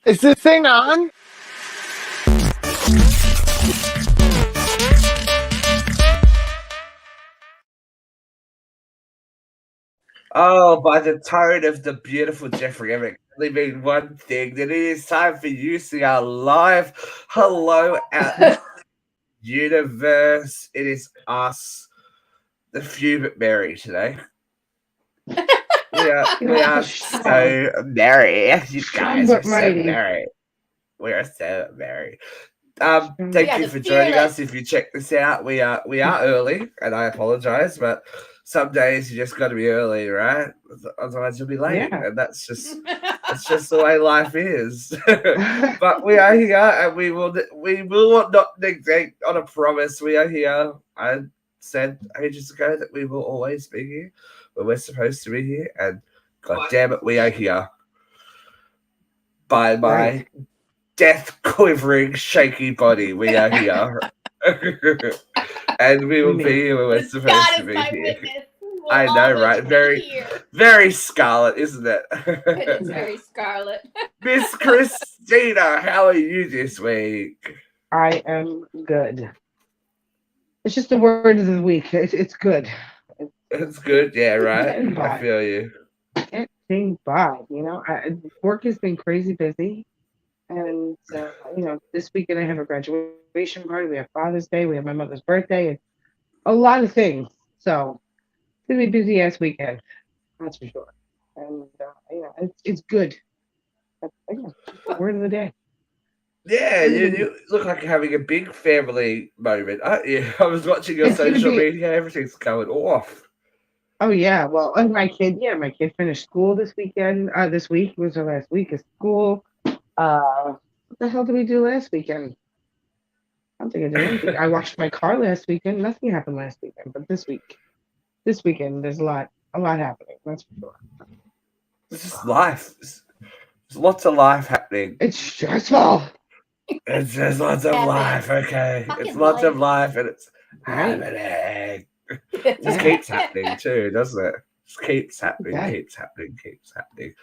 Is this thing on? Oh, by the tone of the beautiful Jeffrey Emmett, only mean one thing, that it is time for you to see our live hello out the universe. It is us, the few but merry today. We are so merry. You guys are so merry. We are so merry. Thank you for joining us. If you check this out, we are early, and I apologize, but some days you just got to be early, right? Otherwise you'll be late, and that's just the way life is. But we are here, and we will not neglect on a promise. We are here. I said ages ago that we will always be here when we're supposed to be here, and God damn it, we are here. By my death quivering, shaky body, we are here. And we will be here when we're supposed to be here. I know, right? Very Scarlet, isn't it? It is very Scarlet. Miss Christina, how are you this week? I am good. It's just the word of the week. It's good. It's good, yeah, right? I feel you. Can't sing by, work has been crazy busy. And, this weekend I have a graduation party. We have Father's Day. We have my mother's birthday. And a lot of things. So it's going to be a busy ass weekend. That's for sure. And, it's good. That's the word of the day. Yeah, you look like you're having a big family moment, aren't you? I was watching your social media. Everything's going off. Oh yeah, well, and my kid finished school this weekend. This week was her last week of school. What the hell did we do last weekend? I don't think I did anything. I washed my car last weekend. Nothing happened last weekend, but this weekend, there's a lot happening. That's for sure. It's just life. There's lots of life happening. It's stressful. It's just lots of life, okay? It's lots of life, and it's happening. It just keeps happening too, doesn't it? Just keeps happening, keeps happening.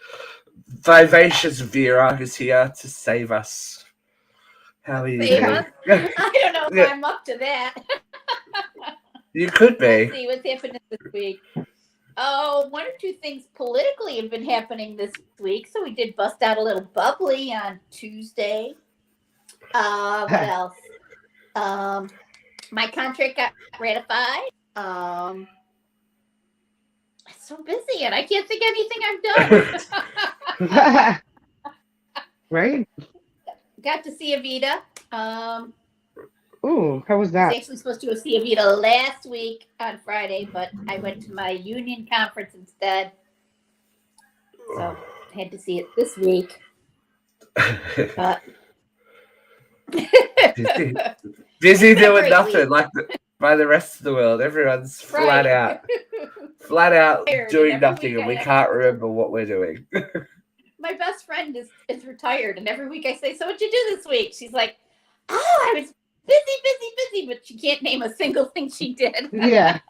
Vivacious Vera is here to save us. How are you doing? I don't know if I'm up to that. You could be. Let's see what's happening this week. Oh, one or two things politically have been happening this week. So we did bust out a little bubbly on Tuesday. What else? My contract got ratified. I'm so busy and I can't think of anything I've done. Right? Got to see Evita. Ooh, how was that? I was actually supposed to go see Evita last week on Friday, but I went to my union conference instead. So I had to see it this week. But busy doing nothing like by the rest of the world. Everyone's flat out doing nothing, and we can't remember what we're doing. My best friend is retired, and every week I say, "So what'd you do this week?" She's like, "Oh, I was busy," but she can't name a single thing she did. Yeah.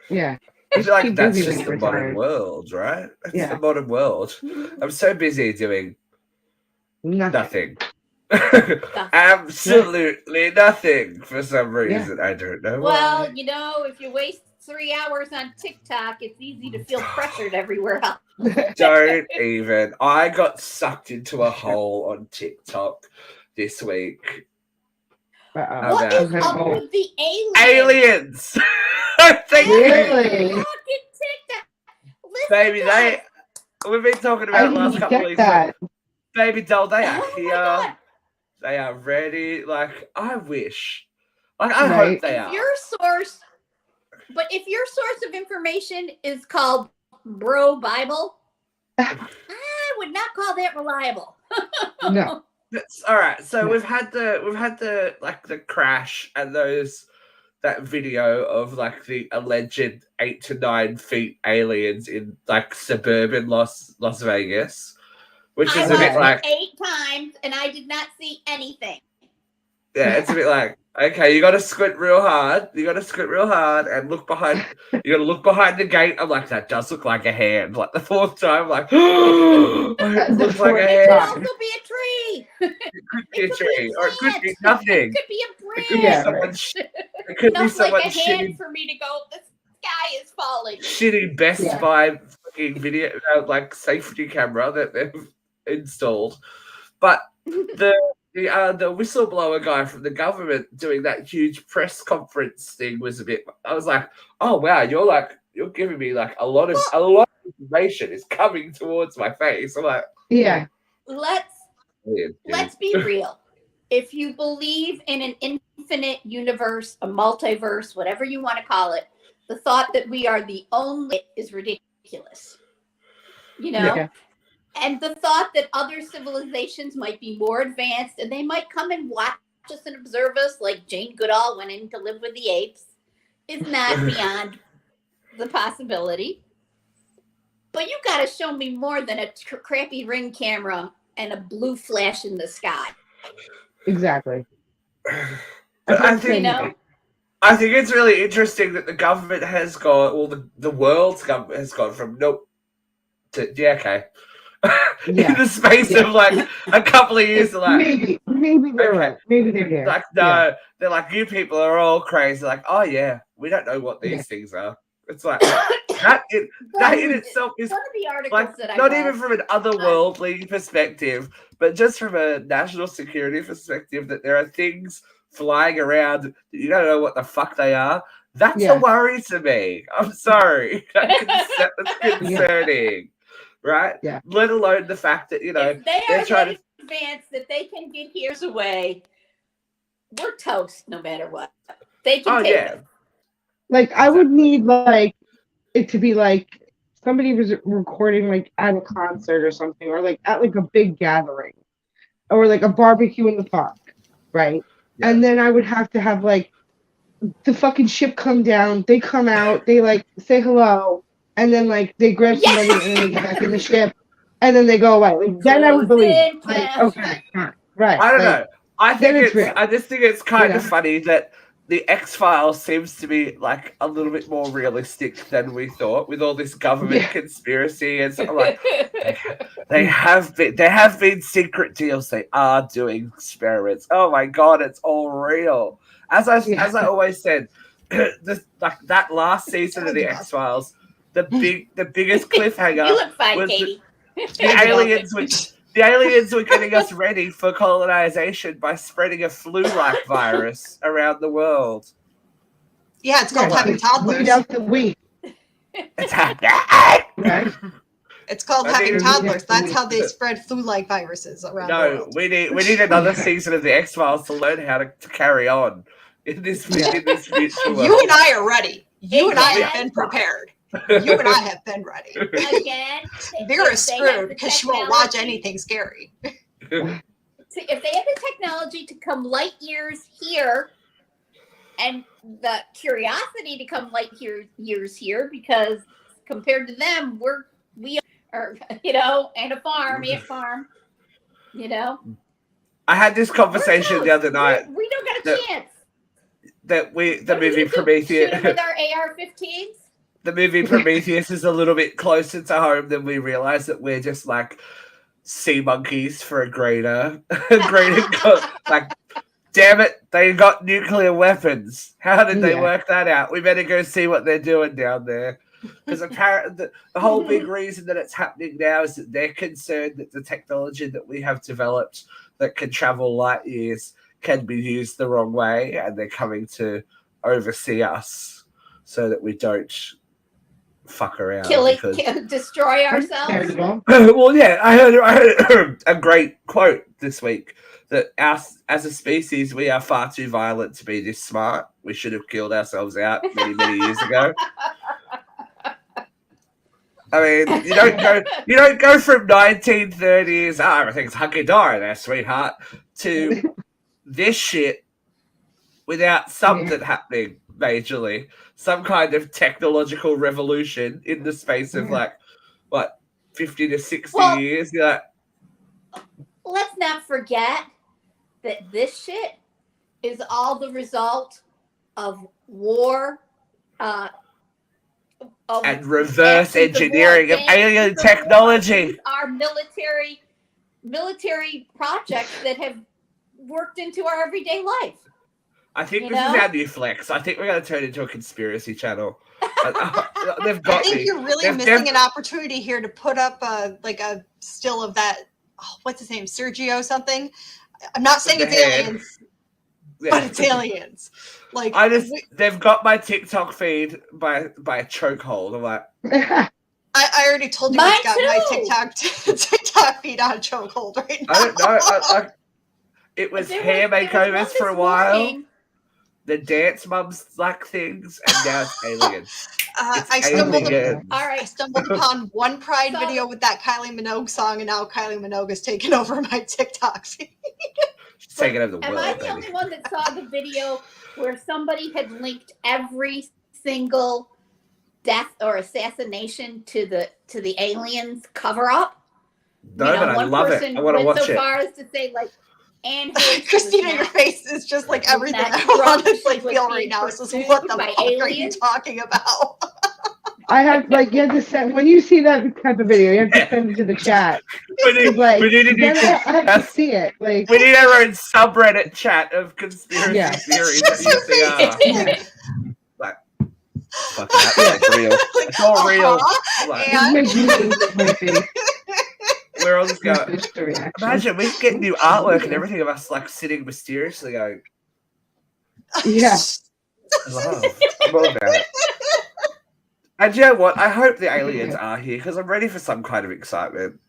I feel like that's just the modern world, right? It's the modern world. I'm so busy doing nothing. Absolutely nothing for some reason. Yeah. I don't know why. Well, if you waste 3 hours on TikTok, it's easy to feel pressured everywhere else. Don't even. I got sucked into a hole on TikTok this week. What is up with the aliens? Really? Baby, we've been talking about it the last couple of weeks. Baby doll, they are here. They are ready. Like, I wish. Like, I hope they are. If your source of information is called Bro Bible, I would not call that reliable. No. That's all right. So we've had the like the crash and that video of like the alleged 8 to 9 feet aliens in like suburban Las Vegas. Which is a bit like 8 times, and I did not see anything. Yeah, it's a bit like, Okay, you got to squint real hard. You got to squint real hard and look behind. You got to look behind the gate. I'm like, that does look like a hand. Like the fourth time, I'm like, it looks like a It could hand. also be a tree. It could be a It could tree, be a or it could be plant. nothing. It could be a It could be branch. someone. It could be Enough someone like a hand shitting, for me to go, the sky is falling. shitting Best Buy fucking video, like safety camera that they've installed. But the whistleblower guy from the government doing that huge press conference thing was a bit. I was like, oh wow, you're giving me like a lot of information is coming towards my face. I'm like, yeah. Let's be real. If you believe in an infinite universe, a multiverse, whatever you want to call it, the thought that we are the only is ridiculous. You know? Yeah. And the thought that other civilizations might be more advanced and they might come and watch us and observe us like Jane Goodall went in to live with the apes is not beyond the possibility. But you got to show me more than a crappy Ring camera and a blue flash in the sky. Exactly. I think it's really interesting that the government has gone, well, the world's government has gone from nope to okay. In the space of like a couple of years, like maybe they're right. Maybe they're here. Like no, they're like, you people are all crazy. Like, oh yeah, we don't know what these things are. It's like that in itself is one of the articles like that I not read, even from an otherworldly perspective, but just from a national security perspective, that there are things flying around that you don't know what the fuck they are. That's a worry to me. I'm sorry. That's concerning. Right? Yeah. Let alone the fact that, they're trying to advance that they can get years away. We're toast no matter what. They can take it. Like I would need like it to be like somebody was recording like at a concert or something, or like at like a big gathering, or like a barbecue in the park, right? Yeah. And then I would have to have like the fucking ship come down, they come out, they like say hello, and then like they grab somebody and then they get back in the ship, and then they go away. Like then I would believe it. Like, okay, right. I don't know. I just think it's kind of funny that the X-Files seems to be like a little bit more realistic than we thought, with all this government conspiracy and stuff. Like there have been secret deals. They are doing experiments. Oh my god, it's all real. As I always said, that last season of the X-Files, the biggest cliffhanger was the aliens were getting us ready for colonization by spreading a flu-like virus around the world. Yeah, it's called having toddlers. It's happening. It's called having toddlers. That's how they spread flu-like viruses around the world. We need another season of the X-Files to learn how to carry on in this future world. You and I are ready. You and I have been prepared. You and I have been ready. Again, Vera's screwed because she won't watch anything scary. So if they have the technology to come light years here, and the curiosity to come light years here, because compared to them, we are, and a farm, I had this conversation the other night. We don't got a chance. The movie Prometheus with our AR-15s. The movie Prometheus is a little bit closer to home than we realize, that we're just like sea monkeys for a greater like, damn it, they got nuclear weapons. How did they work that out? We better go see what they're doing down there. Because apparently the whole big reason that it's happening now is that they're concerned that the technology that we have developed that can travel light years can be used the wrong way, and they're coming to oversee us so that we don't fuck around, destroy ourselves. Well, yeah, I heard a great quote this week that as a species we are far too violent to be this smart. We should have killed ourselves out many years ago. I mean, you don't go from 1930s, everything's hunky dory there, sweetheart, to this shit without something happening majorly, some kind of technological revolution in the space of 50 to 60 years. Let's not forget that this shit is all the result of war, and reverse engineering of alien These technology. are military projects that have worked into our everyday life. I think this is our new flex. I think we're going to turn into a conspiracy channel. They've got I think me. you're really missing an opportunity here to put up a still of that. Oh, what's his name? Sergio something. I'm not saying it's aliens, but it's aliens. Like they've got my TikTok feed by a chokehold. I'm like, I already told you it's got my TikTok feed on chokehold right now. I don't know. It was hair makeovers for a while. The dance mums like things, and now it's aliens. I stumbled upon one Pride video with that Kylie Minogue song, and now Kylie Minogue has taken over my TikTok feed. She's taking over the world. Am I the only one that saw the video where somebody had linked every single death or assassination to the aliens cover up? No, but I love it. I want to watch it. So far as to say, like, and Christina, your face is just like everything I honestly feel right now. It's just, what the fuck are you talking about? I have you have to send when you see that type of video, you have to send it to the chat. I have to see it. We need our own subreddit chat of conspiracy theories. Like, fuck that, it's real. It's all real. We're all just going. Imagine we get new artwork and everything of us like sitting mysteriously going. Yeah. I'm all about it. And you know what? I hope the aliens are here because I'm ready for some kind of excitement.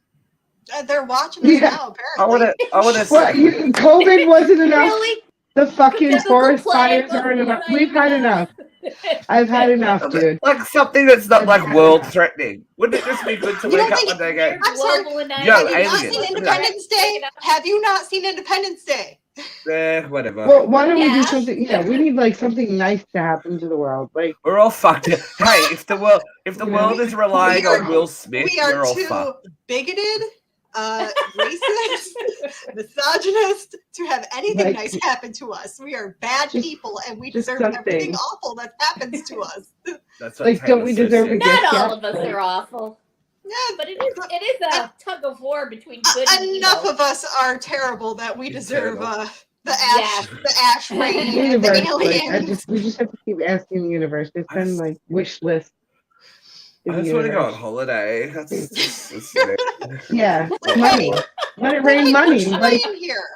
They're watching us now, apparently. I want to. COVID wasn't enough. Really? The fucking forest fires aren't enough. We've had enough. I've had enough, dude. Like something that's not like world threatening. Wouldn't it just be good to wake up one day and go, I'm sorry, have you not seen Independence Day? Have you not seen Independence Day? Whatever. Well, why don't we do something? Yeah, we need like something nice to happen to the world. Like we're all fucked. Hey, if the world is relying on Will Smith, we're all fucked. Bigoted, racist, misogynist to have anything nice happen to us. We are bad people, and we deserve everything awful that happens to us. That's what don't we deserve a gift? Not all of us are awful. Yeah, but it is a tug of war between good and evil. Enough of us are terrible that we deserve the ash rain and the aliens. We just have to keep asking the universe. It's been like wish list. I just want to go on holiday. That's yeah, money. Let it rain money. Like here.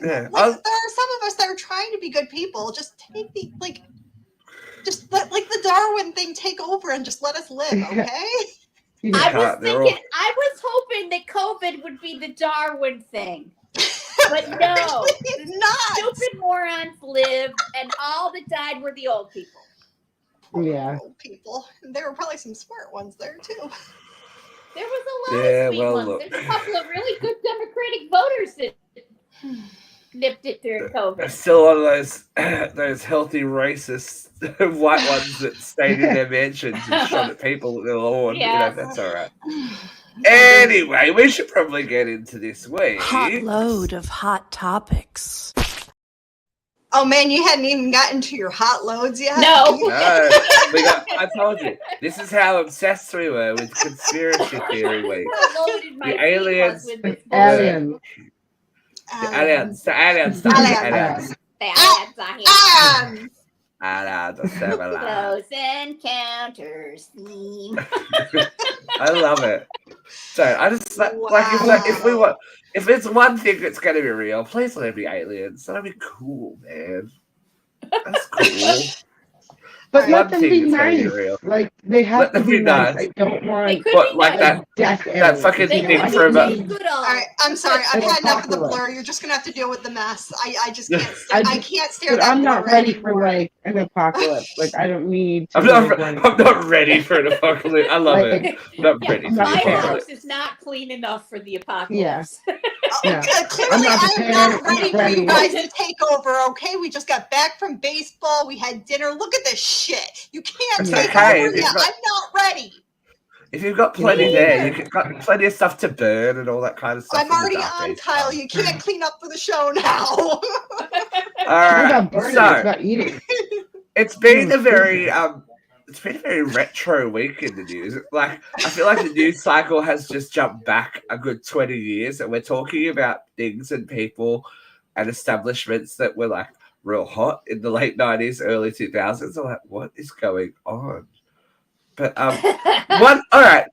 There are some of us that are trying to be good people. Just take just let the Darwin thing take over and just let us live, okay? I was hoping that COVID would be the Darwin thing. But no. It's not. Stupid morons lived, and all that died were the old people. Yeah. Old people. There were probably some smart ones there, too. There was a lot of sweet ones. There's a couple of really good Democratic voters that nipped it during COVID. There's still one of those healthy racist white ones that stayed in their mansions and shot at people at their lawn. Yeah. That's all right. Anyway, we should probably get into this week. Hot load of hot topics. Oh man, you hadn't even gotten to your hot loads yet? No. I told you. This is how obsessed we were with conspiracy theory week. The aliens. The aliens. The aliens. The aliens. The aliens. Close Encounters theme. I love it. So I just if it's one thing that's going to be real, please let it be aliens. That'd be cool, man. That's cool. But let them be nice. Like they have to be nice. I don't want that fucking thing from. All right, I'm sorry. I've had enough of the blur. You're just gonna have to deal with the mess. I just can't. I can't stare. I'm not ready for like an apocalypse. Like I don't need. I'm not ready for an apocalypse. I love it. I'm not ready. My house is not clean enough for the apocalypse. Yeah. Clearly, I'm not ready for you guys to take over. Okay, we just got back from baseball. We had dinner. Look at this shit. You can't take over yet. I'm not ready. If you've got plenty there, you've got plenty of stuff to burn and all that kind of stuff. I'm already on tile. You can't clean up for the show now. right. about burning, it's So about eating. it's been a very retro week in the news. Like, I feel like the news cycle has just jumped back a good 20 years, and we're talking about things and people and establishments that were like real hot in the late 90s, early 2000s. I'm like, what is going on? But all right.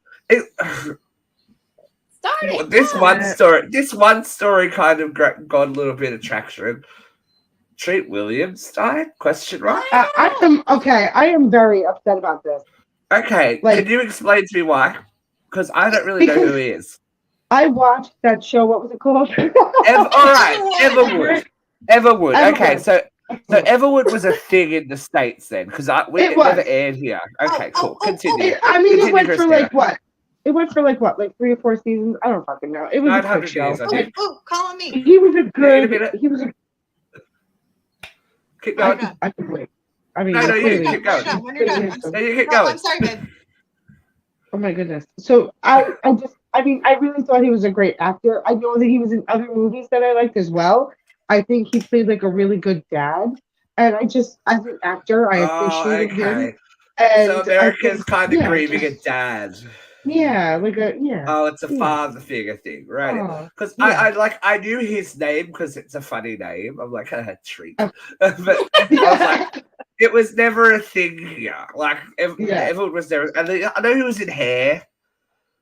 This one story kind of got a little bit of traction. Treat Williams died? Question mark. I am very upset about this. Okay, can you explain to me why? Because I don't really know who he is. I watched that show. What was it called? All right, Everwood. Okay, so Everwood was a thing in the States then, because it never aired here. Okay, cool. Continue. It went for like what? It went for like what? Like 3 or 4 seasons? I don't fucking know. It was a quick show. Calling me. He was a good. He was a. Keep going. I can wait. I mean, no, you keep going. When you're done. No, you keep going. I'm sorry, babe. Oh my goodness. So I really thought he was a great actor. I know that he was in other movies that I liked as well. I think he played like a really good dad. And as an actor, I appreciated him. And so America's kind of grieving a dad. Yeah, Oh, it's a father figure thing, right? Because I knew his name because it's a funny name. I'm like, I had treat, but I was like, it was never a thing here. Like, everyone was there, and I know he was in Hair.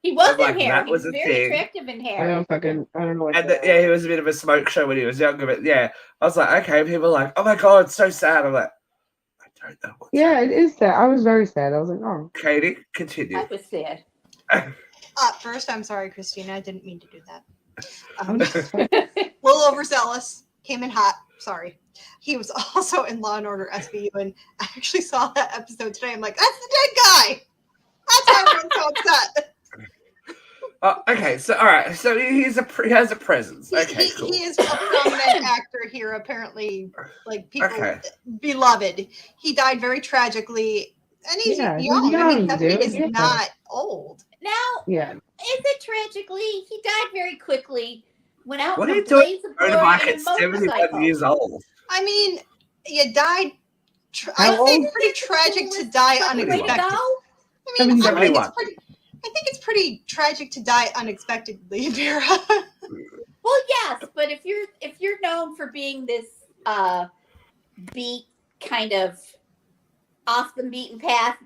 He was in Hair. That he was was a very thing. attractive in Hair. I don't know. He was a bit of a smoke show when he was younger, but yeah, I was like, okay. People were like, oh my god, it's so sad. I'm like, I don't know what's happening. It is sad. I was very sad. I was like, oh. Katie, continue. I was sad. First, I'm sorry, Christina. I didn't mean to do that. Little overzealous. Came in hot. Sorry. He was also in Law and Order SVU, and I actually saw that episode today. I'm like, that's the dead guy. That's why everyone's so upset. Okay, so all right, so he has a presence. Okay, cool. He is a prominent actor here, apparently. Like people beloved. He died very tragically, and he's young. I mean, 70 is not old. Now, is it tragically? He died very quickly. Went out what in are a you doing? blaze of glory in a 71 years old. I mean, you died. I think it's pretty tragic to die unexpectedly. I mean, I think it's pretty tragic to die unexpectedly, Vera. Well, yes, but if you're known for being this beat kind of off the beaten path,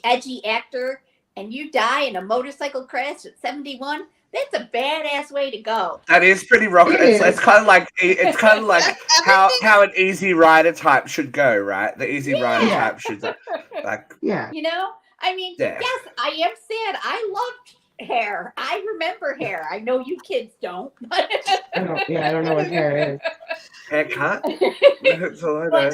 edgy actor, and you die in a motorcycle crash at 71, that's a badass way to go. That is pretty rocky. It's kind of like how an Easy Rider type should go, right? The Easy Rider type should You know, I mean, yes, I am sad. I loved Hair. I remember Hair. I know you kids don't. I don't know what Hair is. Haircut. That's all I know.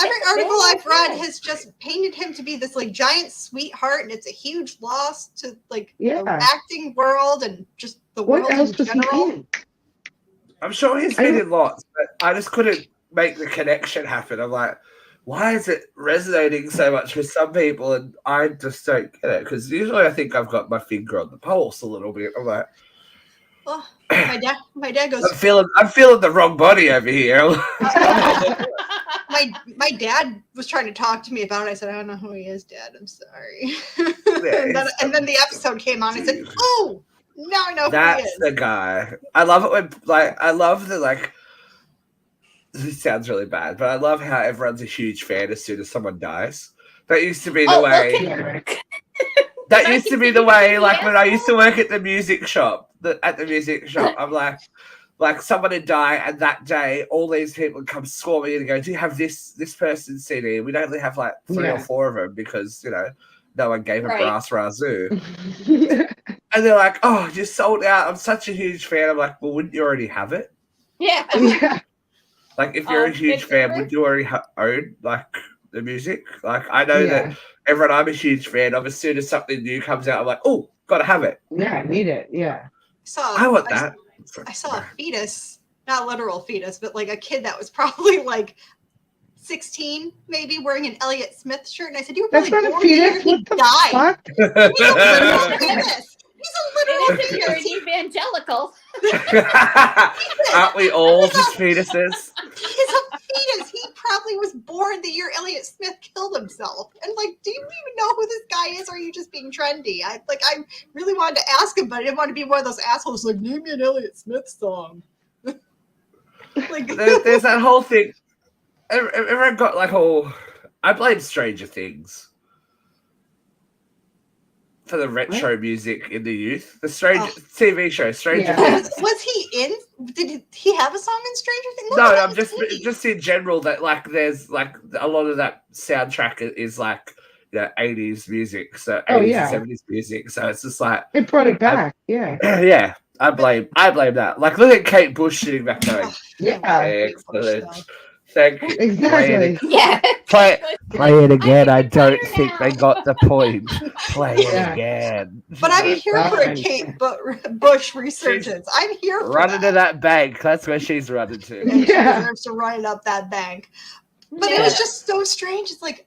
Every article I've read has just painted him to be this like giant sweetheart, and it's a huge loss to like the acting world and just the world in general. I'm sure he's been in lots, but I just couldn't make the connection happen. I'm like, why is it resonating so much with some people, and I just don't get it? Because usually I think I've got my finger on the pulse a little bit. I'm like, well, my dad goes, I'm feeling the wrong body over here. My dad was trying to talk to me about it. I said, I don't know who he is, Dad. I'm sorry. and then the episode came on. I said, oh, now I know who he is. That's the guy. I love it when, I love the, this sounds really bad, but I love how everyone's a huge fan as soon as someone dies. That used to be the way. That used to be the way, when I used to work at the music shop. I'm like someone would die, and that day, all these people come swarming in and go, do you have this person's CD? We'd only have 3 or 4 of them because, no one gave a brass razoo. And they're like, oh, you sold out. I'm such a huge fan. I'm like, well, wouldn't you already have it? Yeah. If you're a huge fan, would you already own, the music? I know that everyone, I'm a huge fan of. As soon as something new comes out, I'm like, oh, got to have it. Yeah, I need it. Yeah. I want that. I saw a fetus, not a literal fetus, but a kid that was probably 16, maybe, wearing an Elliott Smith shirt. And I said, you were probably born here. He died. He's a literal fetus. He's a literal fetus. You're an evangelical. Aren't we all just fetuses? He's a fetus. He probably was born the year Elliott Smith killed himself. And like, do you even know who this guy is? Or are you just being trendy? I really wanted to ask him, but I didn't want to be one of those assholes like, name me an Elliott Smith song. Like, there's that whole thing. Everyone got like I blame Stranger Things for the retro music in the youth. The TV show, Stranger Things. Was he in? Did he have a song in Stranger Things? No, I'm just in general that like there's like a lot of that soundtrack is like 80s music, so 80s and 70s music. So it's just like it brought it back. Yeah. I blame that. Like look at Kate Bush sitting back going, excellent. Thank you. Exactly. Play it again. I don't think they got the point. Play it again. But I'm here for a Kate Bush resurgence. I'm here for running to that bank. That's where she's running to. She deserves to run up that bank. But it was just so strange. It's like,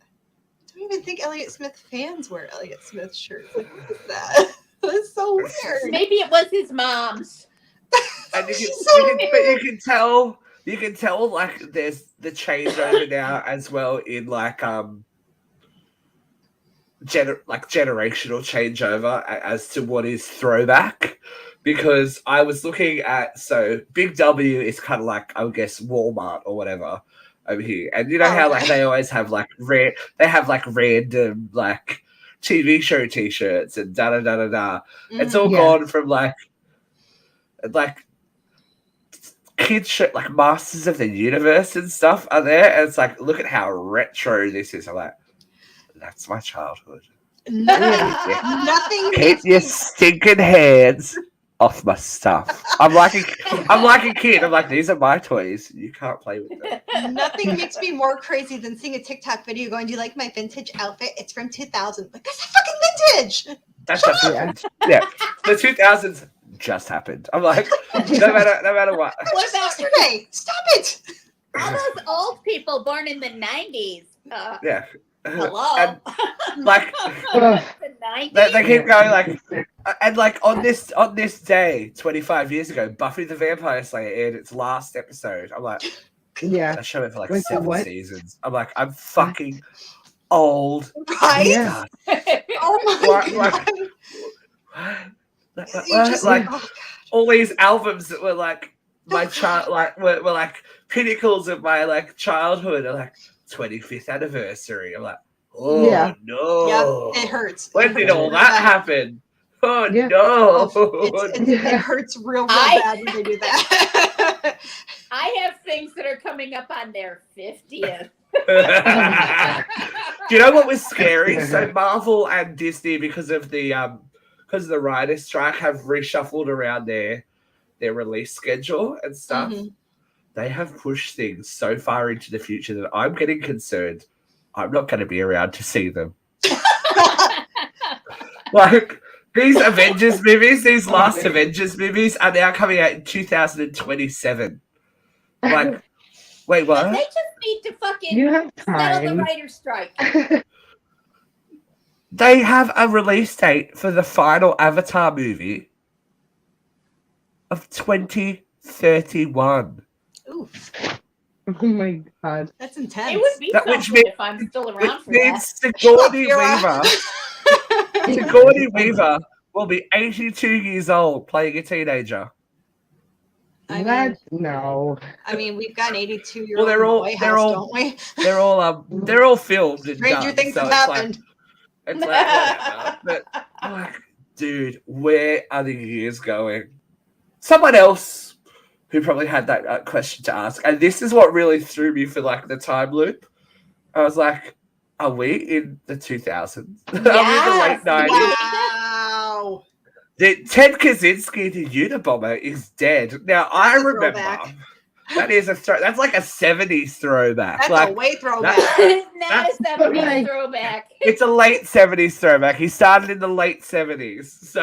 I don't even think Elliott Smith fans wear Elliott Smith shirts. Like, what is that? That's so weird. Maybe it was his mom's. And you can tell. You can tell, like, there's the changeover now as well in, like, generational changeover as to what is throwback. Because I was looking at, so Big W is kind of like, I would guess, Walmart or whatever over here. And you know how, like, they always have, like, random, like, TV show T-shirts and da-da-da-da-da. It's all gone from, like kids shit like Masters of the Universe and stuff are there, and it's like, look at how retro this is. I'm like, that's my childhood. Nothing. Keep your stinking hands off my stuff. I'm like a kid. I'm like, these are my toys. You can't play with them. Nothing makes me more crazy than seeing a TikTok video going, do you like my vintage outfit? It's from 2000. Like, that's fucking vintage. That's just happened. Yeah. The 2000s just happened. I'm like, no matter what. What about yesterday? Stop it. All those old people born in the 90s. Yeah. Hello. And, like, the 90s? they keep going like, and like on this day 25 years ago, Buffy the Vampire Slayer aired its last episode. I'm like, that show it for like 7 seasons. I'm like, I'm fucking old. Right? Yeah. Oh my god. Like all these albums that were like my child, like were like pinnacles of my like childhood, are like 25th anniversary. I'm like, no. Yep, it hurts. When did all that happen? Oh no! It hurts real bad when they do that. I have things that are coming up on their 50th. Do you know what was scary? So Marvel and Disney, because of the writer's strike, have reshuffled around their release schedule and stuff. Mm-hmm. They have pushed things so far into the future that I'm getting concerned. I'm not going to be around to see them. Like, these Avengers movies, these last Avengers movies are now coming out in 2027. Like, wait, what? They just need to fucking settle the writer's strike. They have a release date for the final Avatar movie of 2031. Oof. Oh my god. That's intense. It would be something if I'm still around for that. Sigourney Weaver will be 82 years old playing a teenager. No. I mean, we've got an 82-year-old White House, don't we? They're all filmed and Stranger done, things so have happened. It's like whatever. But I'm like, dude, where are the years going? Someone else who probably had that question to ask, and this is what really threw me for like the time loop. I was like, are we in the 2000s? Yes, are we in the late 90s? Wow. Ted Kaczynski, the Unabomber, is dead. Now, I remember that is that's like a 70s throwback. That's like, a way throwback. Not a 70s throwback. It's a late 70s throwback. He started in the late 70s. So,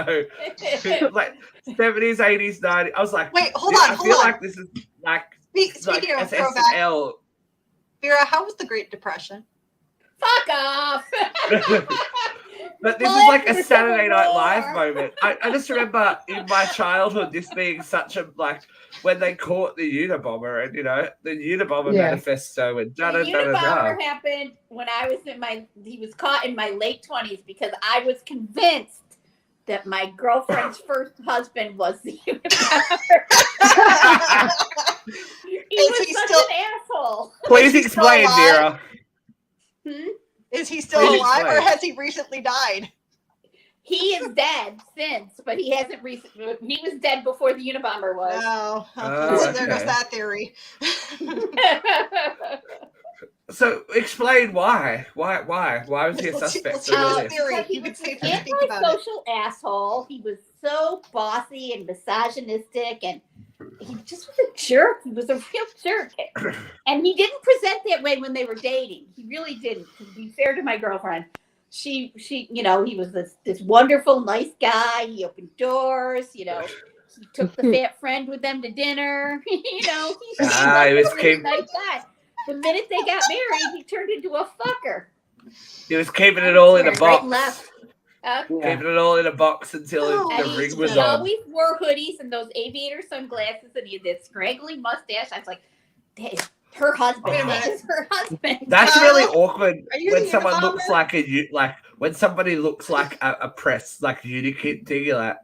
like, 70s, 80s, 90s. I was like, wait, hold on. I feel like this is like, speaking of throwback. SNL. Vera, how was the Great Depression? Fuck off. But this is like a Saturday Night Live moment. I just remember in my childhood this being such a like when they caught the Unabomber and the Unabomber manifesto and The Unabomber happened when I was he was caught in my late 20s because I was convinced that my girlfriend's first husband was the Unabomber. He was such an asshole. Please explain, Vera. Is he still alive or has he recently died? He is dead since, but he hasn't recently. He was dead before the Unabomber was. Oh, okay. So there goes that theory. So explain why. Why was he a suspect? Theory. You could say anti-social asshole. He was so bossy and misogynistic, and he just was a jerk. He was a real jerk, and he didn't present that way when they were dating. He really didn't. To be fair to my girlfriend, she, he was this wonderful, nice guy. He opened doors. He took the fat friend with them to dinner. He was a nice guy. The minute they got married, he turned into a fucker. He was keeping it all in a box. Right and left. Keeping it all in a box until the ring was on. He always wore hoodies and those aviator sunglasses, and he had that scraggly mustache. I was like, that is her husband. That is her husband. That's really awkward when someone looks like when somebody looks like a press, like uni kit thing. You're like,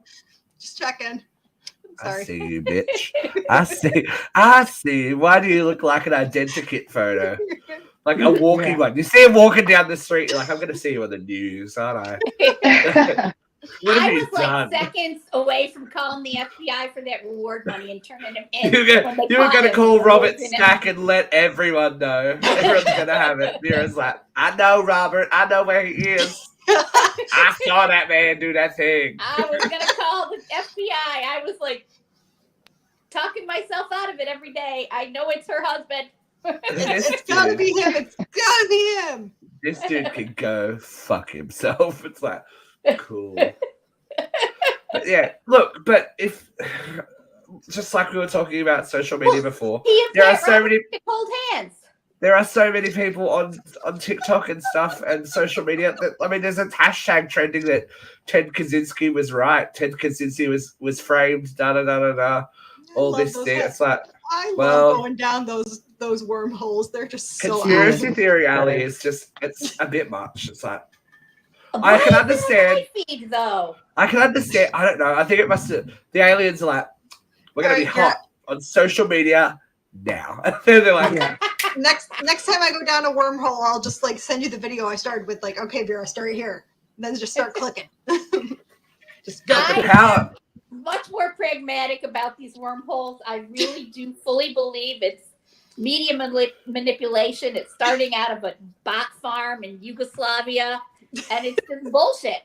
just checking. Sorry. I see you, bitch. I see. Why do you look like an identikit photo? Like a walking one. You see him walking down the street, you're like, I'm going to see you on the news, aren't I? What have you done? Seconds away from calling the FBI for that reward money and turning him in. You were going to call Robert Stack and let everyone know. Everyone's going to have it. Mira's like, I know Robert. I know where he is. I saw that man do that thing. I was going to call the FBI. I was like talking myself out of it every day. I know it's her husband. It's gotta be him. It's gotta be him. This dude can go fuck himself. It's like, cool. But yeah, look, but if just like we were talking about social media before, there are so many hold hands. There are so many people on TikTok and stuff and social media that there's a hashtag trending that Ted Kaczynski was right. Ted Kaczynski was framed. Da da da da da. All this thing. It's like I love going down those wormholes. They're just so conspiracy theory alley is just it's a bit much. It's like I can understand. Feed, though. I can understand. I don't know. I think it must have the aliens are like, we're gonna be hot on social media now. They're like next time I go down a wormhole, I'll just send you the video I started with, okay, Vera, start here. And then just start clicking. Just go. The power. Much more pragmatic about these wormholes. I really do fully believe it's media manipulation. It's starting out of a bot farm in Yugoslavia, and it's just bullshit.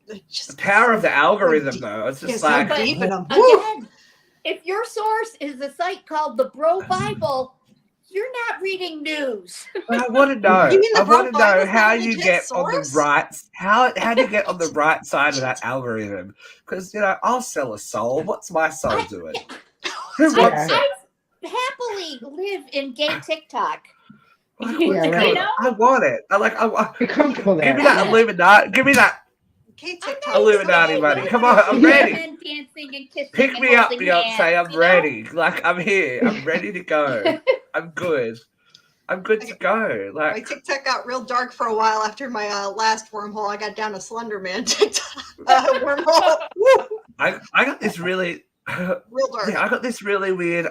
The power of the algorithm, though. It's just again, if your source is a site called the Bro Bible, you're not reading news. I want to know. I want to know how you get on the right. How do you get on the right side of that algorithm? Because I'll sell a soul. What's my soul doing? Who wants it? I happily live in gay TikTok. I want it. You're comfortable there. Give me that Illuminati. Give me that. Illuminati money. Come on, I'm ready. Dancing and kissing Pick me up, Beyonce. I'm ready. I'm here. I'm ready to go. I'm good. I'm good to go. My TikTok got real dark for a while after my last wormhole. I got down a Slender Man TikTok wormhole. I got this really real dark. Yeah, I got this really weird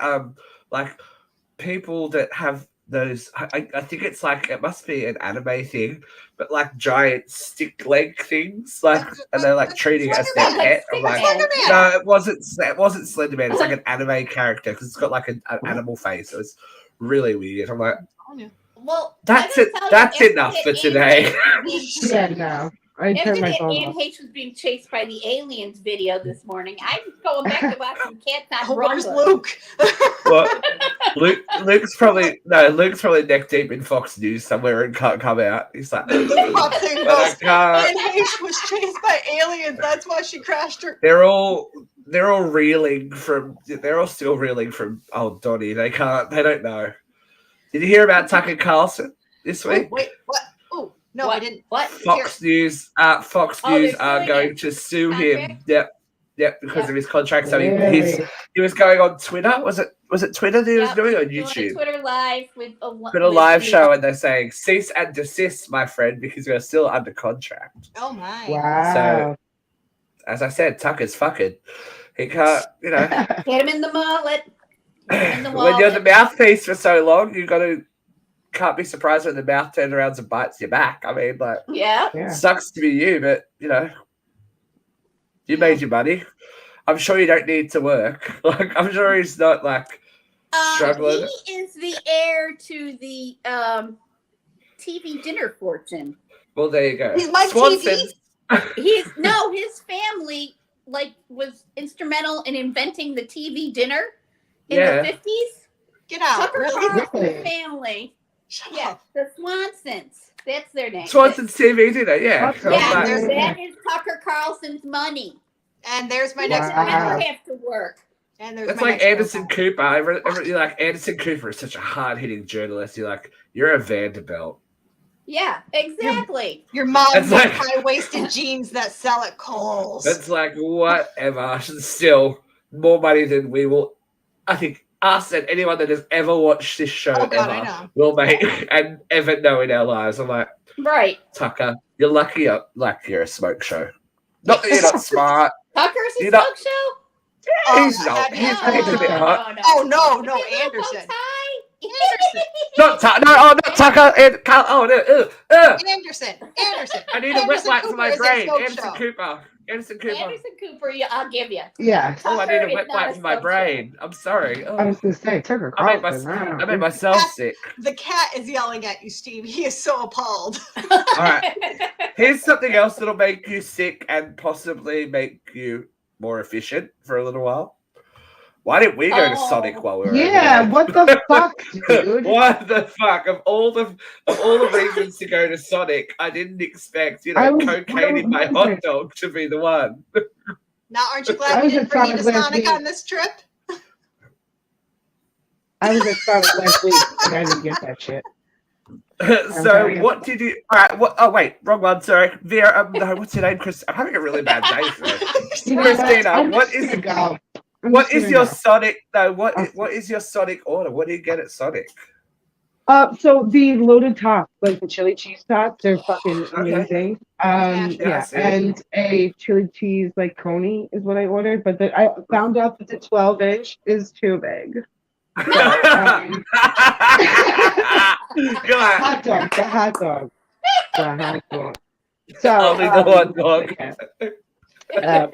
people that have those. I think it's it must be an anime thing, but giant stick leg things, and they're treating it as their pet. I'm no, it wasn't Slender Man. It's an anime character because it's got an animal face. So it's really weird. I'm like, well, that's it. That's enough for today. Yeah, no. I turned my phone off. H was being chased by the aliens video this morning. I'm going back to watch some Cats on Where's Luke? Well, Luke's probably neck deep in Fox News somewhere and can't come out. He's like, H was chased by aliens. That's why she crashed her. They're all reeling from. They're all still reeling from old Donnie. They don't know. Did you hear about Tucker Carlson this week? Wait, what? Oh. No, what? I didn't. What? Fox News are going to sue him. Yep, because of his contract. So he was going on Twitter. Was it Twitter that he was doing, or YouTube? Doing a Twitter live with a live show, and they're saying cease and desist, my friend, because you're still under contract. Oh my! Wow. So, as I said, Tucker's fucking. He can't, Get him in the mullet. When you're the mouthpiece for so long, can't be surprised when the mouth turns around and bites your back. I mean, like, sucks to be you, but you made your money. I'm sure you don't need to work. Like, I'm sure he's not like struggling. He is the heir to the TV dinner fortune. Well, there you go. He's my Swanson. TV. His family was instrumental in inventing the TV dinner in the 50s. Get out! Tucker Carlson's family. Shut up. The Swansons. That's their name. Swanson's TV dinner, yeah. That is Tucker Carlson's money. And there's my He next doesn't one. have to work. And there's It's my like next Anderson profile. Cooper. You're like, Anderson Cooper is such a hard-hitting journalist. You're a Vanderbilt. Yeah, exactly. Your mom's That's like like- high-waisted jeans that sell at Kohl's. That's like, whatever. Still, more money than we will. I think us and anyone that has ever watched this show ever will make and ever know in our lives. I'm like, right. Tucker, you're lucky you're a smoke show. Not that you're not smart. Tucker's a You're smoke not- show? He's not. He's a bit hot. Oh, no, Anderson. Not Tucker. No, not Tucker. And Carl. Oh, no. Anderson. I need a wet wipe for my Cooper is a brain. smoke Anderson show. Cooper. Anderson Cooper, I'll give you. Yeah. Oh, I need a Tucker wet is not wipe a for my smoke brain. I'm sorry. Oh. I was going to say, Tucker I Carlson. made myself sick. The cat is yelling at you, Steve. He is so appalled. All right. Here's something else that'll make you sick and possibly make you more efficient for a little while. Why didn't we go to Sonic while we were over there? What the fuck, dude? What the fuck? Of all the reasons to go to Sonic, I didn't expect, cocaine in my hot dog to be the one. Now, aren't you glad we didn't bring you to Sonic on this trip? I was at Sonic last week and I didn't get that shit. So what did you? All right. What? Oh wait, wrong one. Sorry, Vera. No, what's your name, Chris? I'm having a really bad day today. Christina, what is your Sonic? No, what is your Sonic order? What do you get at Sonic? So the loaded tots, like the chili cheese tots, they're fucking amazing. And a chili cheese like coney is what I ordered, but I found out that the 12-inch is too big. So, hot dog. So only the hot dog. But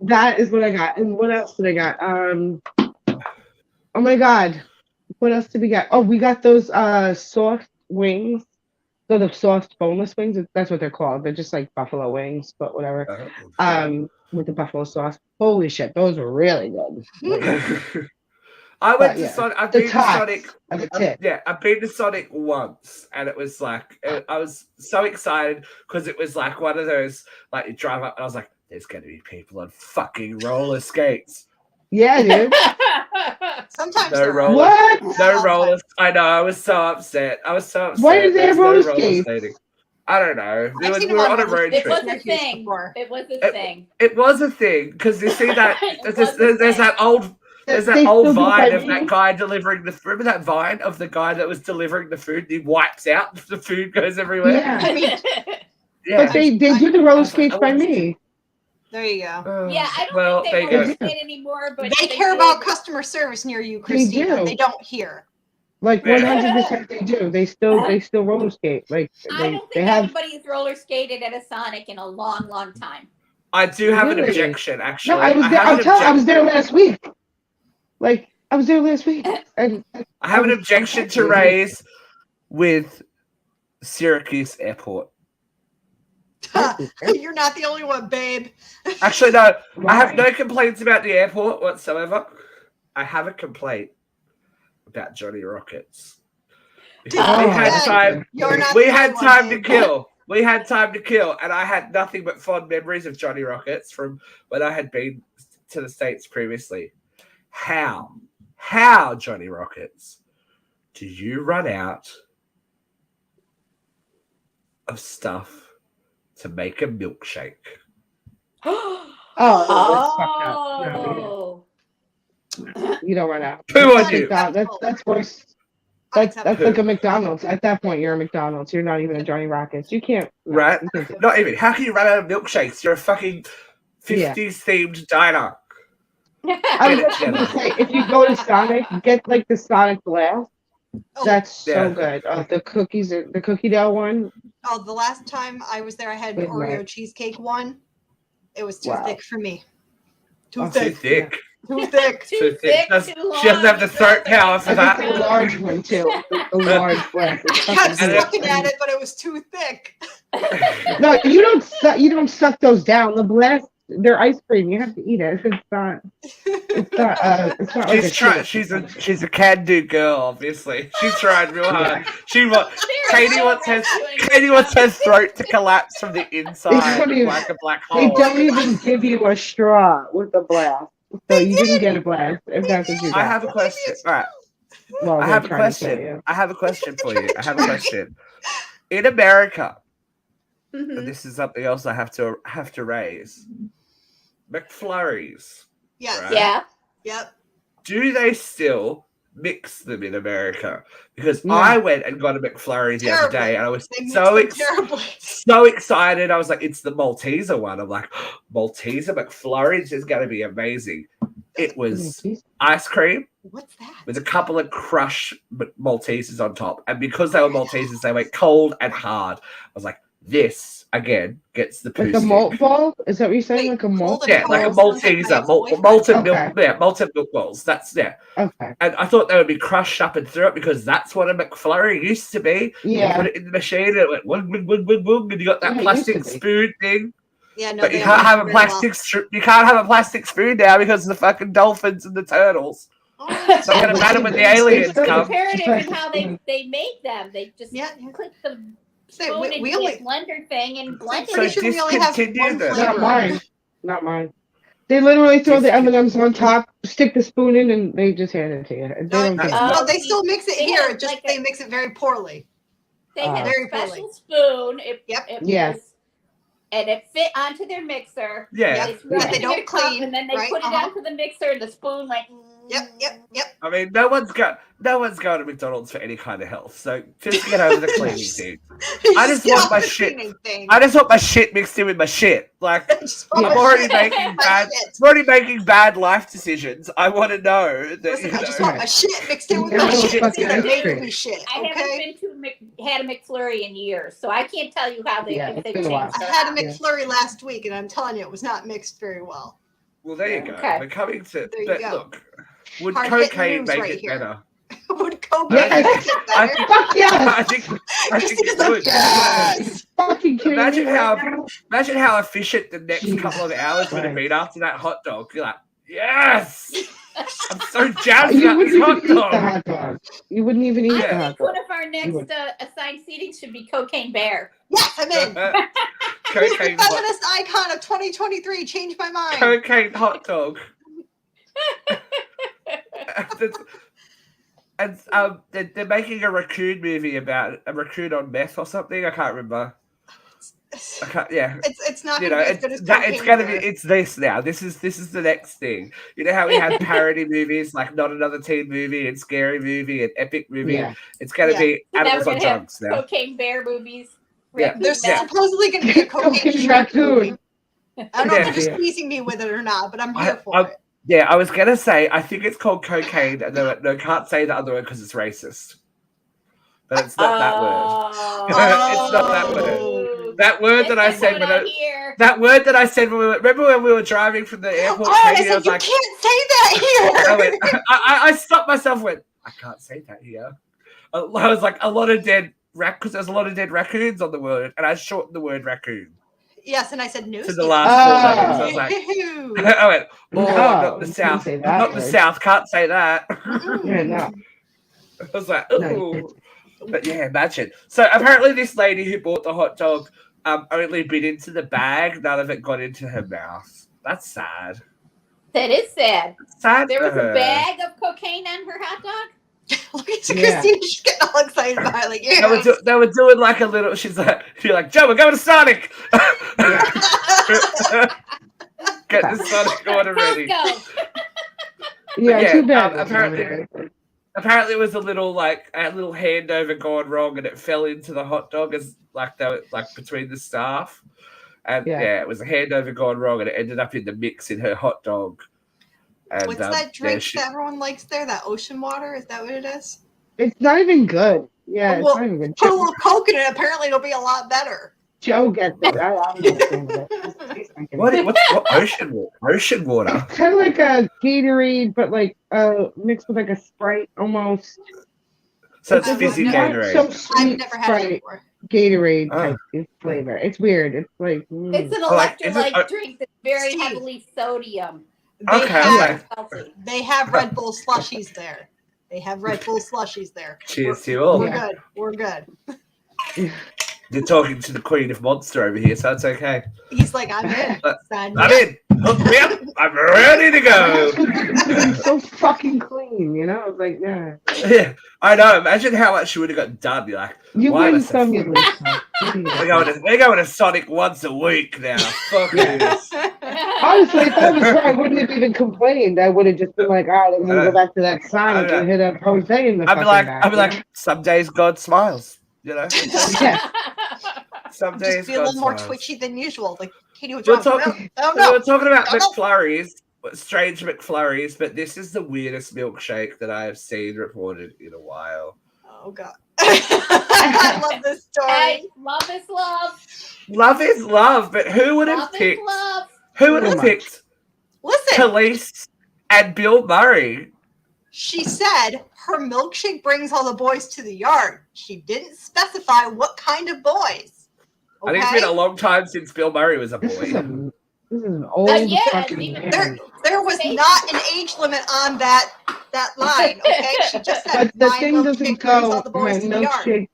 that is what I got. And what else did I got? Oh my god, what else did we get? Oh, we got those soft wings. So the soft boneless wings. That's what they're called. They're just like buffalo wings, but whatever. With the buffalo sauce. Holy shit, those were really good. I went to Sonic. I've been to Sonic. I've been to Sonic once, and it was like I was so excited because it was like one of those like you drive up, and I was like, "There's going to be people on fucking roller skates." Yeah, dude. Sometimes no roller. What? No roller. I know. I was so upset. Why did they have roller skates? I don't know. We were on a road trip. It was a thing. It was a thing. It was a thing because you see that there's that old. There's that old vine of that guy delivering the food. Remember that vine of the guy that was delivering the food? He wipes out, the food goes everywhere. Yeah. But they do the roller skates by me. There you go. I don't think they roller skate anymore, but they care about customer service near you, Christina. They don't hear. Like 100% they do. They still roller skate. Like I don't think anybody's roller skated at a Sonic in a long, long time. I do have an objection, actually. No, I was there last week. Like, I was there last week. And I have an objection to raise with Syracuse Airport. You're not the only one, babe. Actually, no. I have no complaints about the airport whatsoever. I have a complaint about Johnny Rockets. We had time. We had time to kill. We had time to kill, and I had nothing but fond memories of Johnny Rockets from when I had been to the States previously. How, Johnny Rockets, do you run out of stuff to make a milkshake. That's fucked up. No, you don't run out. Who are you? That's worse. That's like a McDonald's. At that point, you're a McDonald's. You're not even a Johnny Rockets. You can't. Right? You can't Not even. How can you run out of milkshakes? You're a fucking 50s themed diner. I was gonna say, if you go to Sonic, get like the Sonic Blast. That's so good. The cookies, the cookie dough one. Oh, the last time I was there, I had an Oreo cheesecake one. It was too thick for me. Too thick. Too thick. Too thick. She doesn't have the throat power for that. The large one too. The large blast. I kept sucking at it, but it was too thick. No, you don't suck those down. The blast, they're ice cream. You have to eat it. It's not like she's a can-do girl, obviously. She's trying real hard. Katie wants her throat to collapse from the inside like a black hole. They don't even give you a straw with the blast. So you didn't get a blast if that's what you got. I have a question. All right. Well, I have a question. I have a question for you. I have a question. In America, and this is something else I have to raise. McFlurries. Yes. Right? Yeah. Yep. Do they still mix them in America? Because I went and got a McFlurry the other day, and I was so excited. I was like, "It's the Malteser one." I'm like, "Malteser McFlurries is going to be amazing." It was ice cream. What's that? With a couple of crushed Maltesers on top, and because they were Maltesers, they went cold and hard. I was like, "This." Again, gets the like a malt ball? Is that what you're saying? Like a malt? Yeah, like a Malteser, malted milk. Yeah, malted milk balls. That's Okay. And I thought they would be crushed up and through it because that's what a McFlurry used to be. Yeah. You put it in the machine and it went wung, and you got that plastic spoon thing. Yeah, no. But you can't have a plastic. You can't have a plastic spoon now because of the fucking dolphins and the turtles. It's not going to matter when the aliens come. Comparative in how they make them. They just click the spoon into a blender thing and blend it. Pretty sure we only have one flavor. Not mine. They literally throw the M&Ms on top, stick the spoon in, and they just hand it to you. No, they still mix it here. Just they mix it very poorly. They have a special spoon. And it fit onto their mixer. Yeah. They don't clean. And then they put it onto the mixer, and the spoon Yep. I mean, no one's going to McDonald's for any kind of health. So just get over the cleaning thing. I just want my shit. I just want my shit mixed in with my shit. Like I'm already making bad life decisions. I want to know that. Listen, I just want my shit mixed in with my shit. I haven't had a McFlurry in years, so I can't tell you how they changed. I had a McFlurry last week, and I'm telling you, it was not mixed very well. Well, there you go. Okay. We're coming to. But look, would cocaine make it better? Would cocaine make it better? Fuck yeah! I think it would. Yes. Imagine how efficient the next couple of hours would have been after that hot dog. You're like, yes! I'm so jazzed about this hot dog. You wouldn't even eat the hot dog. I think one of our next assigned seatings should be Cocaine Bear. Yes, I'm in. Cocaine feminist icon of 2023. Change my mind. Cocaine hot dog. And they're making a raccoon movie about a raccoon on meth or something. I can't remember. It's not. It's this now. This is the next thing. You know how we had parody movies like Not Another Teen Movie and Scary Movie and Epic Movie. Yeah. It's gonna be Animals on Drugs now. Cocaine Bear movies. Yeah. There's supposedly going to be a cocaine raccoon. I don't know if they're just teasing me with it or not, but I'm here for it. Yeah, I was gonna say I think it's called cocaine, and no, can't say the other word because it's racist. But it's not that word. It's not that word. That word that I said when we remember when we were driving from the airport. I was like, you can't say that here. I stopped myself. And went, I can't say that here. I was like, because there's a lot of dead raccoons on the word, and I shortened the word raccoon. Yes, and I said news. To the last 4 letters. I was like, I went, not the South. Not the South. Can't say that. Yeah, no. I was like, ooh. But yeah, imagine. So apparently this lady who bought the hot dog only bit into the bag. None of it got into her mouth. That's sad. That is sad. Sad there was a bag of cocaine on her hot dog? Look at Yeah. Christine, she's getting all excited about it. Like, yeah. They were doing like a little. She's like, Joe, we're going to Sonic. Get the Sonic order ready. Yeah, too bad. Apparently, it was a little handover gone wrong, and it fell into the hot dog as like they were like between the staff, and it was a handover gone wrong, and it ended up in the mix in her hot dog. And, what's that drink that everyone likes there? That ocean water? Is that what it is? It's not even good. Yeah, well, it's not even good. Put a little Coke in it. Apparently, it'll be a lot better. Joe gets it. I don't understand it. What ocean water? It's kind of like a Gatorade, but like mixed with like a Sprite almost. So it's fizzy Gatorade. So sweet. I've never had it before. Gatorade type flavor. It's weird. It's like it's an electrolyte drink that's very heavily sodium. They have Red Bull slushies there. Cheers to you all. We're good. You're talking to the queen of Monster over here, so it's okay. He's like, I'm in. I'm in. Hook me up. I'm ready to go. It's so fucking clean, you know? It's like, yeah, I know. Imagine how much you would have got done. You're like, you win some. We're going to Sonic once a week now. Fuck this. Honestly, if I was her, I wouldn't have even complained. I would have just been like, all right, I'm going to go back to that Sonic and hit up Jose in the I'd be like, some days God smiles. You know? Some days just be a little more twitchy than usual. Like, Katie, what's wrong? We're talking about McFlurries, strange McFlurries, but this is the weirdest milkshake that I have seen reported in a while. Oh, God. I love this story. Love is love. Love is love, but who would have picked? Who would have picked? Listen, Khalees and Bill Murray. She said her milkshake brings all the boys to the yard. She didn't specify what kind of boys. Okay? I think it's been a long time since Bill Murray was a boy. This is an old fucking there was not an age limit on that line, okay? She just said but the thing doesn't go, all the boys to the yard.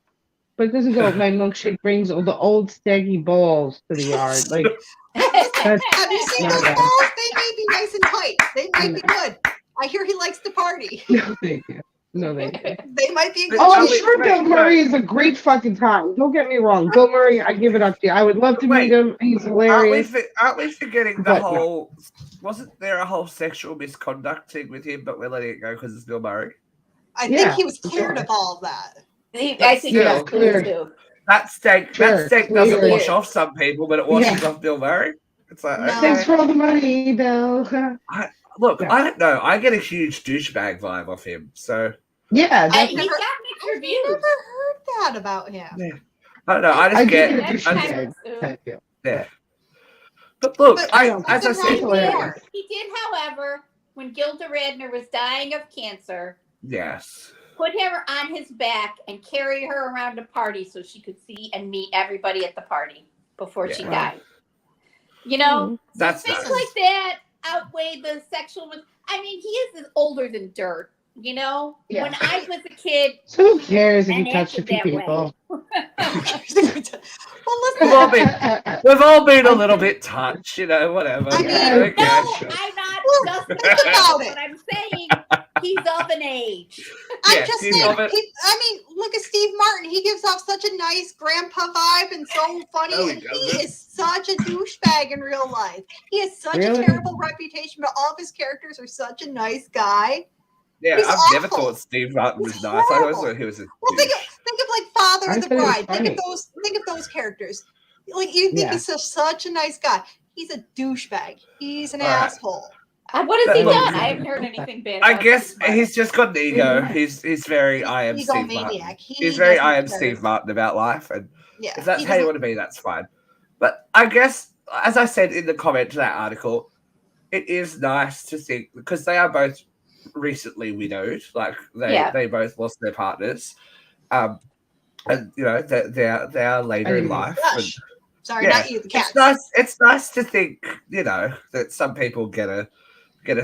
But it doesn't go, my milkshake brings all the old staggy balls to the yard. Like, have you seen those balls? They may be nice and tight. They might be good. I hear he likes to party. No, thank you. They might be. I'm sure Bill Murray is a great fucking time. Don't get me wrong. Bill Murray, I give it up to you. I would love to meet him. He's hilarious. Aren't we forgetting the whole... Wasn't there a whole sexual misconduct thing with him, but we're letting it go because it's Bill Murray? I think he was cleared of all of that. I think he was cleared too. That steak doesn't wash off some people, but it washes off Bill Murray. It's like, okay. Thanks for all the money, Bill. Look, I don't know. I get a huge douchebag vibe off him. So yeah, he's got mixed reviews. I've never heard that about him. Yeah. I don't know. I just get. Yeah. But look, as I said, he did, however, when Gilda Radner was dying of cancer. Yes. Put her on his back and carry her around a party so she could see and meet everybody at the party before she died. You know, that's things like that outweigh the sexual. I mean, he is older than dirt. You know, when I was a kid, so who cares if you touch a few people? Well, listen, we've all been a little bit touched, you know, whatever. I mean, I'm not just about it. But I'm saying he's of an age. I'm just saying. I mean, look at Steve Martin. He gives off such a nice grandpa vibe and so funny. And he is such a douchebag in real life. He has such a terrible reputation, but all of his characters are such a nice guy. Yeah, He's I've awful. never thought Steve Martin was nice. I always thought he was a douche. Think of like Father of the Bride. Think of those characters. Like you think he's such a nice guy. He's a douchebag. He's an asshole. What has he done? I haven't heard anything bad. I guess he's just got an ego. He's very I am Steve Martin. He's very I am Steve Martin about life, and if that's how you want to be, that's fine. But I guess, as I said in the comment to that article, it is nice to think because they are both recently widowed, like they both lost their partners, and you know they are later in life. And, sorry, not you, the cats. It's nice to think, you know, that some people get a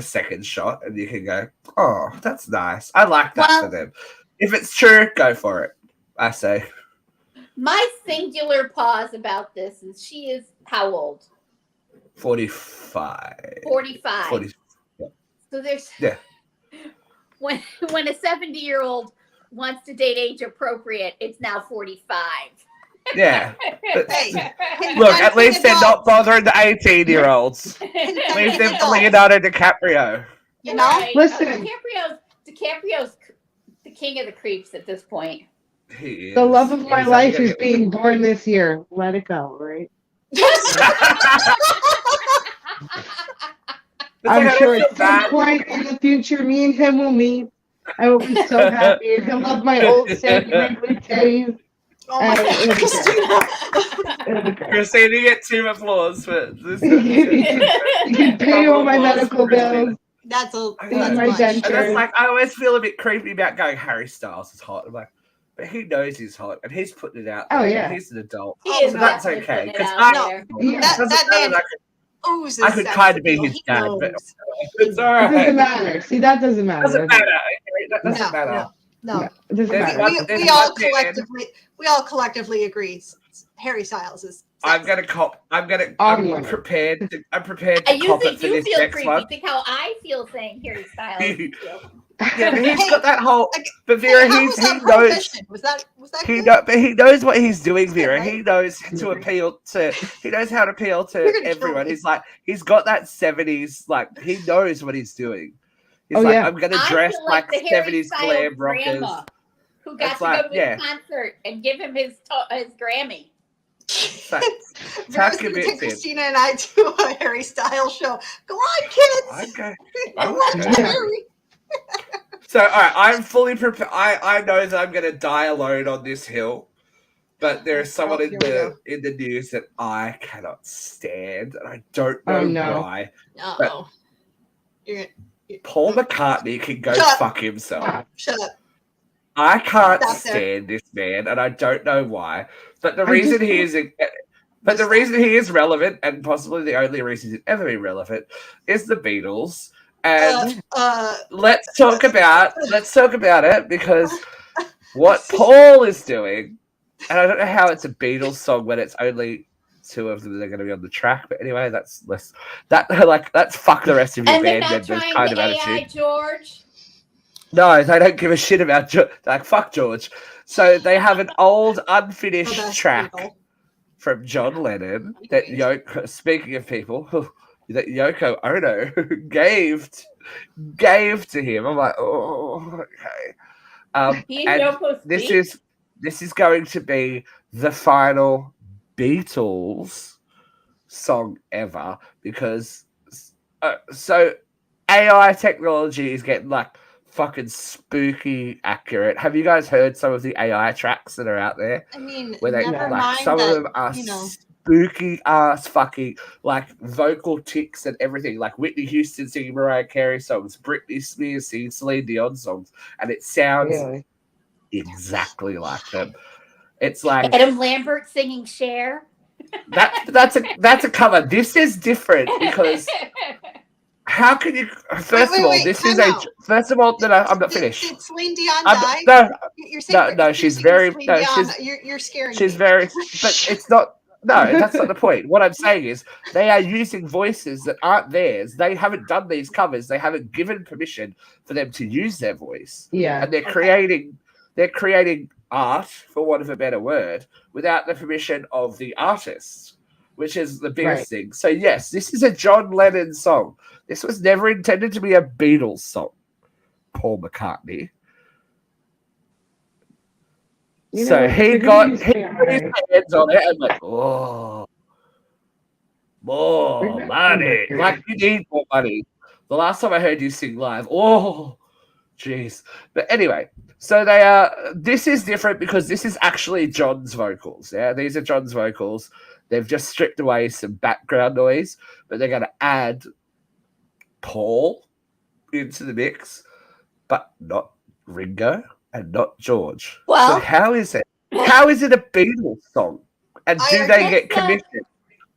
second shot, and you can go, oh, that's nice. I like that for them. If it's true, go for it. I say. My singular pause about this is she is how old? 45. 45. 40, So there's when a 70-year-old wants to date age appropriate, it's now 45. Yeah. Hey, Look, at least they're not bothering the 18-year-olds. Leave them for Leonardo DiCaprio. You know? Right. Listen. DiCaprio's the king of the creeps at this point. He is. The love of my He's life only is being born this year. Let it go, right? I'm sure at some point in the future, me and him will meet. I will be so happy. And he'll love my old sentiment with days. Oh my God, Christina. Christina, you get 2 applause for this. You can pay all my medical bills. That's my much. dentures. And that's like, I always feel a bit creepy about going, Harry Styles is hot. I'm like, but he knows he's hot, and he's putting it out there. Oh, yeah. He's an adult. He is So that's definitely okay. putting it Because out there. That man oozes I could sex kind of be appeal. his He dad, knows. but it's all It right. doesn't matter. See, that doesn't matter. Doesn't matter. That doesn't matter. No. It doesn't There's matter. one- We all collectively agree. Harry Styles is. I'm prepared to You cop it think for you this feel next creepy? one. Think how I feel saying Harry Styles. Yeah, but he's Hey, got that whole. like, But Vera, how he was that knows. prohibition? Was that good? But he knows what he's doing, Vera. right? He knows to appeal to. He knows how to appeal to You're gonna kill everyone. me. He's like, he's got that 70s. Like, he knows what he's doing. He's Oh, like, yeah. I'm gonna I dress feel like like the Harry 70s Styles glam rockers. grandma who got It's to like, go to yeah. his concert and give him his Grammy. Like, Vera's how gonna take convincing. Christina and I to a Harry Styles show. Go on, kids. Okay. I want Okay. Harry. So, all right, I'm fully prepared. I know that I'm going to die alone on this hill, but there is someone Oh, in here we the news that I cannot stand, and I don't know no. why. Uh-oh. Paul McCartney can go Shut up. fuck himself. Shut up. I can't Stop there. stand this man, and I don't know why. But the I reason just- he is, but the reason he is relevant, and possibly the only reason he's ever been relevant, is the Beatles. And let's talk about it, because what Paul is doing, and I don't know how it's a Beatles song when it's only 2 of them that are going to be on the track, but anyway, that's fuck the rest of your And they're band not members trying kind to of AI attitude. George. No, they don't give a shit about like fuck George. So they have an old unfinished track from John Lennon that Yoko. Speaking of people, that Yoko Ono gave to him. I'm like, oh, okay. He and Yoko this is going to be the final Beatles song ever, because so AI technology is getting like fucking spooky accurate. Have you guys heard some of the AI tracks that are out there? I mean, Where they never like mind some that, of them are spooky ass fucking like vocal ticks and everything, like Whitney Houston singing Mariah Carey songs, Britney Spears singing Celine Dion songs, and it sounds exactly like them. It's like Adam Lambert singing Cher. that's a cover. This is different because how can you? First of all, I'm not finished. Did Celine Dion die? No, you're saying no, she's very. No, you're scaring she's me. very. But it's not. No, that's not the point. What I'm saying is they are using voices that aren't theirs. They haven't done these covers. They haven't given permission for them to use their voice. Yeah, and they're creating art, for want of a better word, without the permission of the artist, which is the biggest thing. So yes, this is a John Lennon song. This was never intended to be a Beatles song. Paul McCartney. So he got his hands on it and like, oh, more money. Like, you need more money. The last time I heard you sing live, oh, jeez. But anyway, so they are. This is different because this is actually John's vocals. Yeah, these are John's vocals. They've just stripped away some background noise, but they're going to add Paul into the mix, but not Ringo and not George. Well, so how is it? How is it a Beatles song? And do they get commissioned?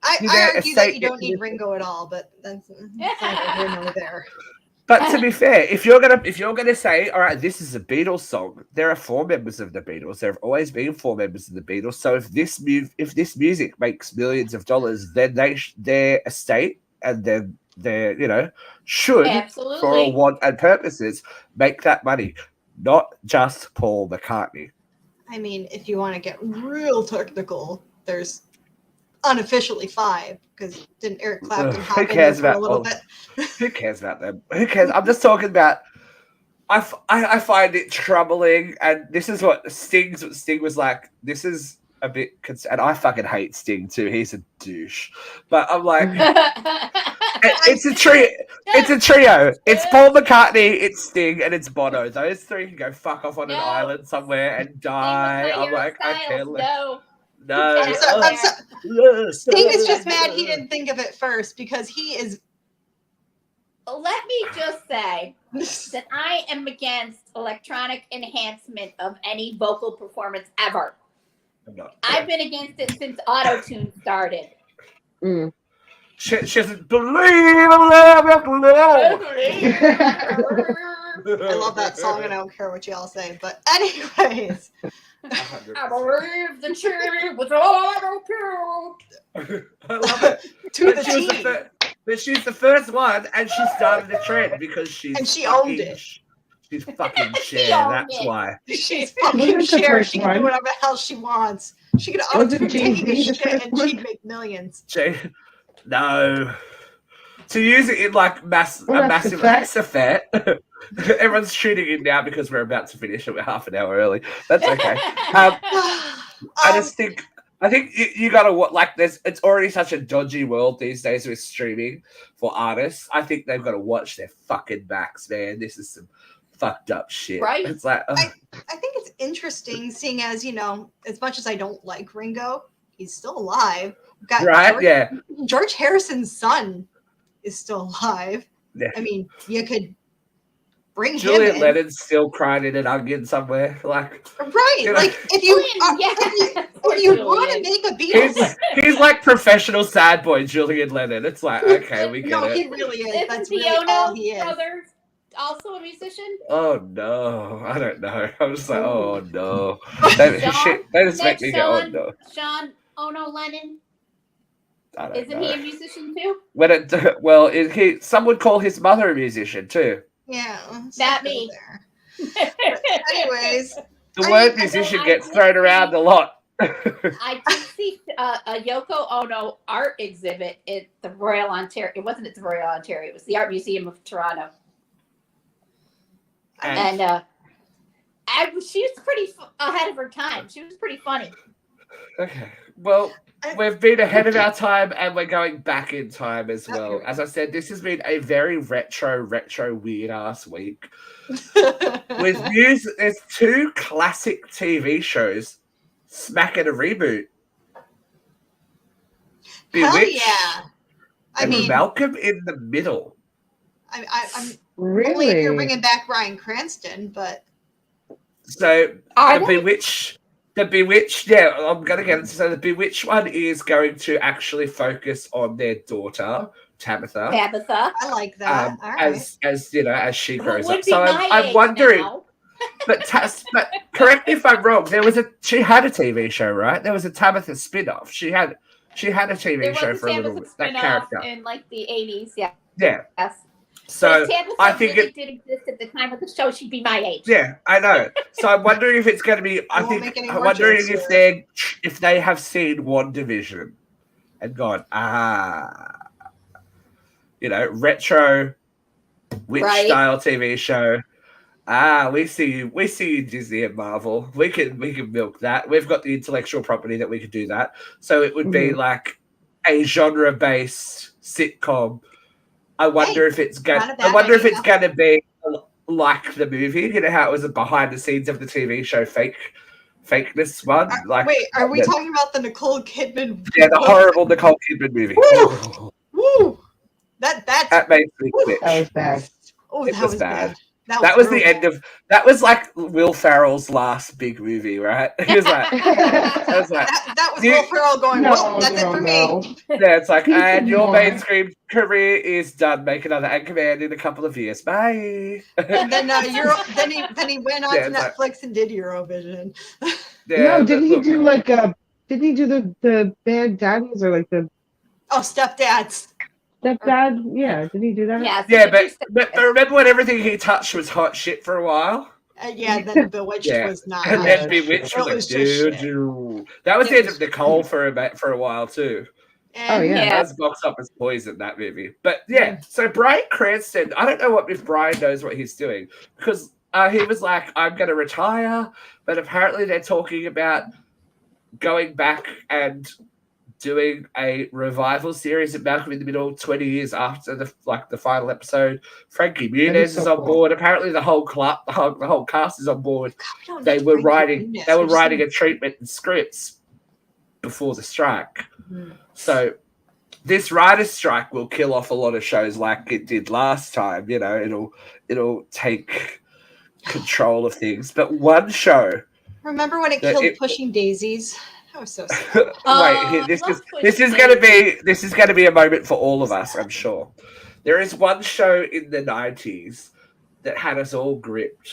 I argue that you don't need Ringo at all, but that's neither here nor there. But to be fair, if you're gonna say, all right, this is a Beatles song, there are 4 members of the Beatles. There have always been 4 members of the Beatles. So if this music makes millions of dollars, then their estate and their should, absolutely, for all want and purposes, make that money. not just Paul McCartney. I mean, if you want to get real technical, there's unofficially 5 because didn't Eric Clapton hop in there for a little bit? Who cares about them? Who cares? I'm just talking about. I find it troubling, and this is what Sting was like. This is a bit, and I fucking hate Sting too. He's a douche, but I'm like, it's a trio. It's a trio. It's Paul McCartney, it's Sting, and it's Bono. Those 3 can go fuck off on an island somewhere and die. I'm like, I can't. No. Sting is just mad he didn't think of it first because he is. Let me just say that I am against electronic enhancement of any vocal performance ever. I've been against it since auto-tune started. She doesn't believe in love. I love that song and I don't care what y'all say. But anyways. 100%. I believe the truth was all I love it. To the T. But she's the first one, and she started the trend because she owned it. She's fucking Cher. That's why. She's fucking Cher. She can do whatever the hell she wants. She could own taking a shit and she'd make millions. No. To use it in like a massive Mass Effect. Everyone's tuning in now because we're about to finish it. We're half an hour early. That's okay. I think you gotta like. It's already such a dodgy world these days with streaming for artists. I think they've got to watch their fucking backs, man. This is some fucked up shit. Right? It's like I think it's interesting, seeing as as much as I don't like Ringo, he's still alive. George Harrison's son is still alive. Yeah. I mean, you could bring Julian him in. Lennon's still crying in an onion somewhere. Like, right. Like if you want to make a Beatles, he's like professional sad boy Julian Lennon. It's like, okay, we get it. No, he really is. Isn't That's the really Ono all he is. brother also a musician? Oh no, I don't know. I'm just like, oh no. They just make me go, oh no. Sean Ono Lennon. Isn't know. he a musician too? Some would call his mother a musician too. Yeah, that me. Anyways, the word musician gets thrown around a lot. I did see a Yoko Ono art exhibit at the Royal Ontario. It wasn't at the Royal Ontario. It was the Art Museum of Toronto. And she was pretty ahead of her time. She was pretty funny. Okay. Well, we've been ahead of our time and we're going back in time as well. As I said, this has been a very retro, weird ass week. With news, there's 2 classic TV shows smacking a reboot. Bewitched. Hell yeah. I mean, Malcolm in the Middle. I'm really? Only if you're bringing back Bryan Cranston, but. So, The Bewitched, yeah, I'm going to get into. So the Bewitched one is going to actually focus on their daughter, Tabitha. I like that. All right. As she grows up. So I'm wondering, but correct me if I'm wrong. She had a TV show, right? There was a Tabitha spin-off. She had a TV show for a little bit. That character in like the 80s, yeah. Yeah. Yes. So I think it did exist at the time of the show. She'd be my age. Yeah, I know. So I'm wondering if it's going to be. I'm wondering if they have seen WandaVision and gone, retro witch style TV show. We see you, Disney and Marvel. We can milk that. We've got the intellectual property that we could do that. So it would be like a genre based sitcom. I wonder if it's going to be like the movie. You know how it was a behind the scenes of the TV show fakeness one. Wait, are we talking about the Nicole Kidman? Yeah, the horrible Nicole Kidman movie. Woo! That makes me twitch. That was bad. Oh, that was bad. That was the end of. That was like Will Ferrell's last big movie, right? He was like, that was Will Ferrell going. Well, that's it for me. Yeah, it's like, and your mainstream career is done. Make another Anchorman in a couple of years. Bye. And then then he went on to Netflix and did Eurovision. Yeah, didn't he do the Bad Daddies or like the Stepdads? Stepdad, yeah. Did he do that? Yes. Yeah, but remember when everything he touched was hot shit for a while? Yeah, then Bewitched was not. And then Bewitched was like, just shit. That was the end of Nicole for a while too. And That's box office poison, that movie. But yeah, so Bryan Cranston, I don't know if Brian knows what he's doing, because he was like, I'm going to retire, but apparently they're talking about going back and doing a revival series of Malcolm in the Middle 20 years after the final episode. Frankie Muniz is on board. Apparently the whole cast is on board. God, they were writing a treatment and scripts before the strike. Mm-hmm. So this writer's strike will kill off a lot of shows like it did last time. You know, it'll take control of things. But one show. Remember when it killed Pushing Daisies? That was so sad. Wait, this is going to be a moment for all of us, I'm sure. There is one show in the 90s that had us all gripped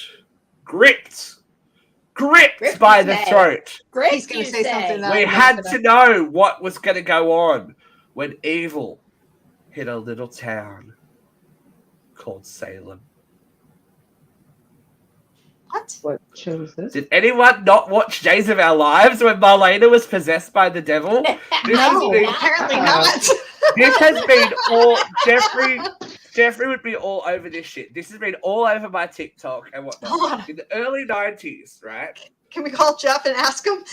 by the throat. He's going to say something. We had to know what was going to go on when evil hit a little town called Salem. What show is this? Did anyone not watch Days of Our Lives when Marlena was possessed by the devil? Apparently not. This has been all Jeffrey would be all over this shit. This has been all over my TikTok and whatnot. In the early 90s, right? Can we call Jeff and ask him?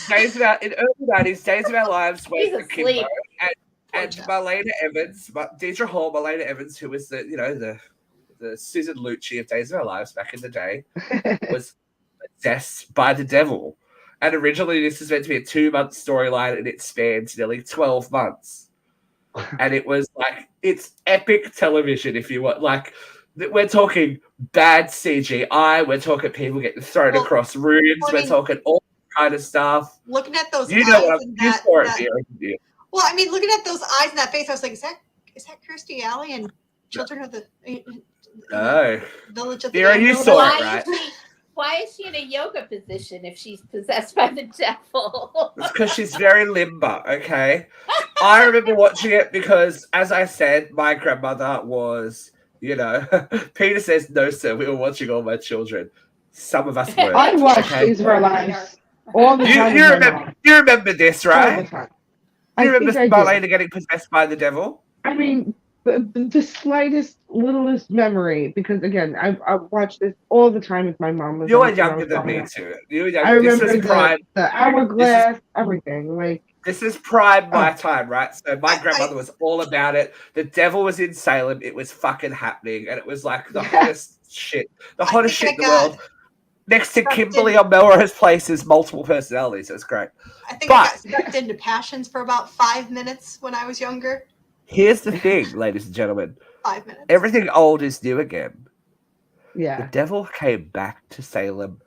In early 90s, Days of Our Lives went to Kimbo and Marlena Evans, Deidre Hall, Marlena Evans, who was the Susan Lucci of Days of Our Lives back in the day, was possessed by the devil. And originally this was meant to be a 2-month storyline, and it spanned nearly 12 months. And it was like, it's epic television, if you want. Like, we're talking bad CGI, we're talking people getting thrown across rooms, we're talking all kind of stuff. Looking at those eyes, well, I mean, looking at those eyes and that face, I was like, is that Kirstie Alley and Children of the Village of the Vera, you saw it, right? Why is she in a yoga position if she's possessed by the devil? It's because she's very limber, okay? I remember watching it because, as I said, my grandmother was, Peter says, no, sir, we were watching All My Children. Some of us were. I watched Days of Our Lives all the time. You remember this, right? You remember Marlena getting possessed by the devil? I mean, the slightest, littlest memory, because again, I watched this all the time with my mom. You were younger than me too. I remember the hourglass, everything. Like, this is prime my time, right? So my grandmother was all about it. The devil was in Salem. It was fucking happening, and it was like the hottest shit, the hottest shit in the world. Next to Kimberly on Melrose Place's multiple personalities. It was great. I think I got sucked into Passions for about 5 minutes when I was younger. Here's the thing, ladies and gentlemen. 5 minutes. Everything old is new again. Yeah. The devil came back to Salem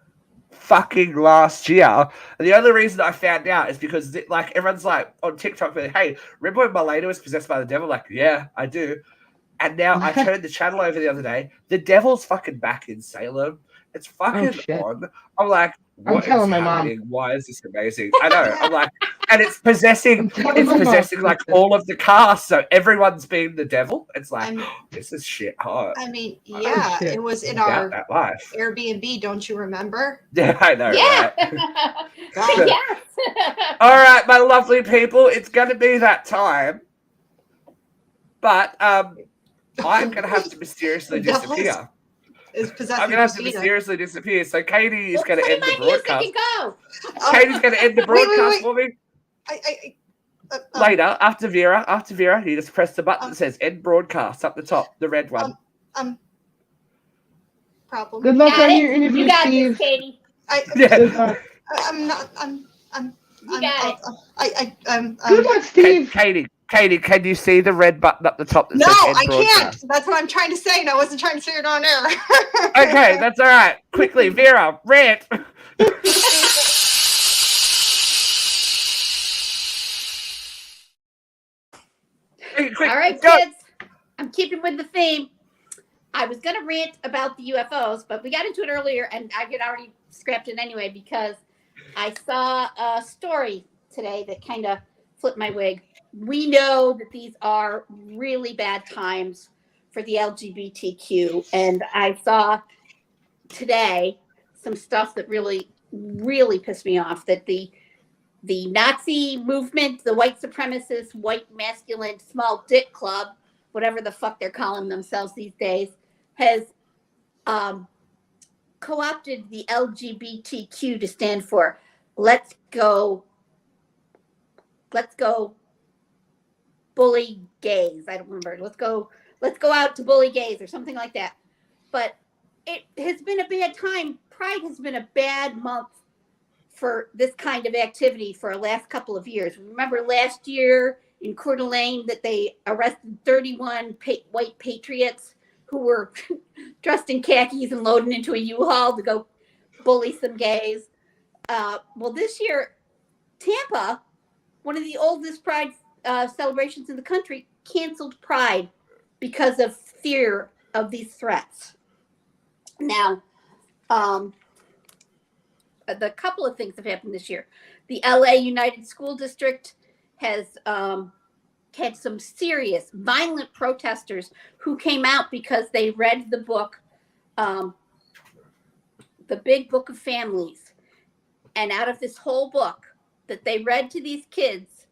fucking last year. And the only reason I found out is because everyone's like on TikTok, hey, remember when Marlena was possessed by the devil? Like, yeah, I do. And now I turned the channel over the other day. The devil's fucking back in Salem. It's fucking on. I'm like, what is happening? Why is this amazing? I know. I'm like, and it's possessing like all of the cast. So everyone's being the devil. It's like, this is shit hot. I mean, yeah, it was in our Airbnb. Don't you remember? Yeah, I know. Yeah. Right? Yes. All right, my lovely people, it's going to be that time. But I'm going to have to mysteriously disappear. I'm going to have to mysteriously disappear. So Katie is going to end the broadcast. Katie's going to end the broadcast for me. Later, after Vera, you just press the button that says end broadcast up the top, the red one. Problem. Good luck on your interview, you got Steve. this, Katie. I'm not. You got it. Good luck, Steve. Katie, can you see the red button up the top that says end I broadcast? can't. That's what I'm trying to say, and I wasn't trying to say it on air. Okay, that's all right. Quickly, Vera, rant. All right, kids. I'm keeping with the theme. I was going to rant about the UFOs, but we got into it earlier, and I had already scrapped it anyway because I saw a story today that kind of flipped my wig. We know that these are really bad times for the LGBTQ, and I saw today some stuff that really, really pissed me off. That the Nazi movement, the white supremacist, white masculine, small dick club, whatever the fuck they're calling themselves these days, has co-opted the LGBTQ to stand for let's go bully gays. I don't remember. Let's go out to bully gays or something like that. But it has been a bad time. Pride has been a bad month for this kind of activity for the last couple of years. Remember last year in Coeur d'Alene that they arrested 31 white patriots who were dressed in khakis and loaded into a U-Haul to go bully some gays. Well, this year, Tampa, one of the oldest Pride celebrations in the country, canceled Pride because of fear of these threats. Now, the couple of things have happened this year. The LA United School District has had some serious violent protesters who came out because they read the book, The Big Book of Families. And out of this whole book that they read to these kids,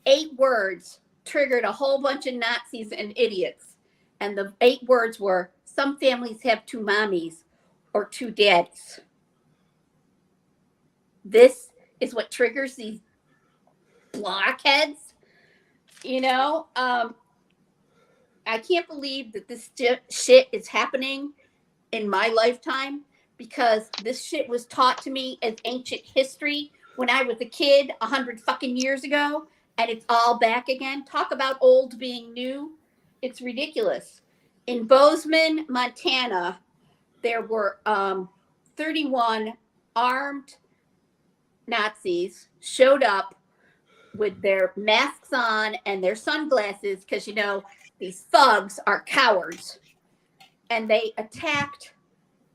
8 words triggered a whole bunch of Nazis and idiots. And the 8 words were, some families have 2 mommies or 2 daddies. This is what triggers these blockheads. You know, I can't believe that this shit is happening in my lifetime, because this shit was taught to me as ancient history when I was a kid 100 fucking years ago, and it's all back again. Talk about old being new. It's ridiculous. In Bozeman, Montana, there were 31 armed Nazis showed up with their masks on and their sunglasses, because, you know, these thugs are cowards. And they attacked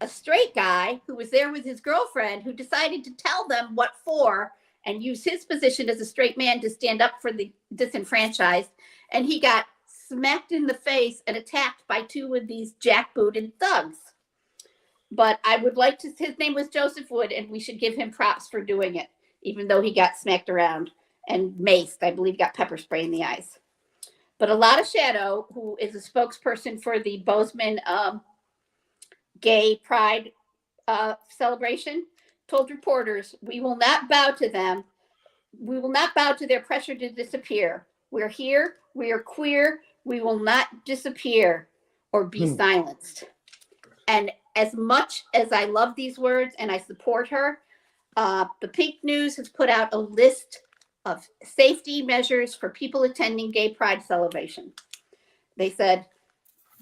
a straight guy who was there with his girlfriend, who decided to tell them what for and use his position as a straight man to stand up for the disenfranchised. And he got smacked in the face and attacked by 2 of these jackbooted thugs. But I would like to, his name was Joseph Wood, and we should give him props for doing it, even though he got smacked around and maced. I believe got pepper spray in the eyes. But Alana Shadow, who is a spokesperson for the Bozeman gay pride celebration, told reporters, we will not bow to them. We will not bow to their pressure to disappear. We're here. We are queer. We will not disappear or be silenced. And as much as I love these words and I support her, the Pink News has put out a list of safety measures for people attending gay pride celebration. They said,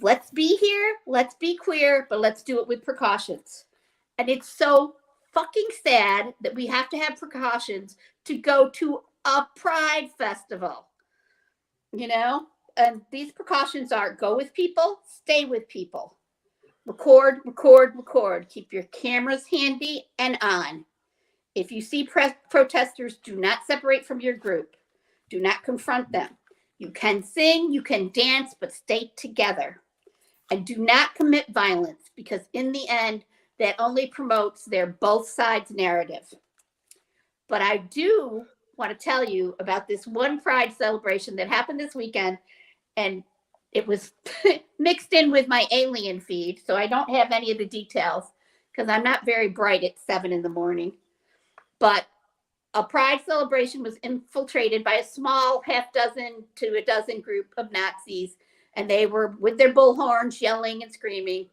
let's be here, let's be queer, but let's do it with precautions. And it's so fucking sad that we have to have precautions to go to a pride festival, you know? And these precautions are go with people, stay with people. Record, record, record. Keep your cameras handy and on. If you see protesters, do not separate from your group. Do not confront them. You can sing, you can dance, but stay together. And do not commit violence, because in the end, that only promotes their both sides narrative. But I do want to tell you about this one pride celebration that happened this weekend, and it was mixed in with my alien feed, so I don't have any of the details because I'm not very bright at 7 a.m. But a pride celebration was infiltrated by a small half dozen to a dozen group of Nazis, and they were with their bullhorns yelling and screaming.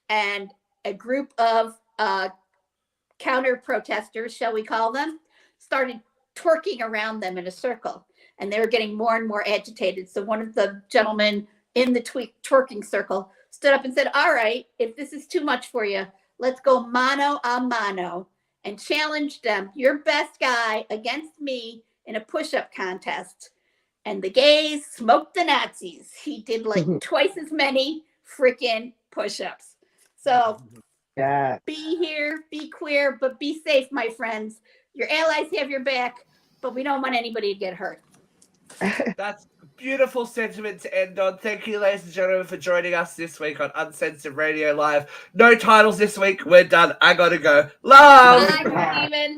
And a group of counter protesters, shall we call them, started twerking around them in a circle. And they were getting more and more agitated. So one of the gentlemen in the twerking circle stood up and said, all right, if this is too much for you, let's go mano a mano, and challenged them, your best guy against me in a push-up contest. And the gays smoked the Nazis. He did like twice as many freaking push-ups. So be here, be queer, but be safe, my friends. Your allies have your back, but we don't want anybody to get hurt. That's beautiful sentiment to end on. Thank you, ladies and gentlemen, for joining us this week on Uncensored Radio Live. No titles this week. We're done. I gotta go. Love. Bye, Steven.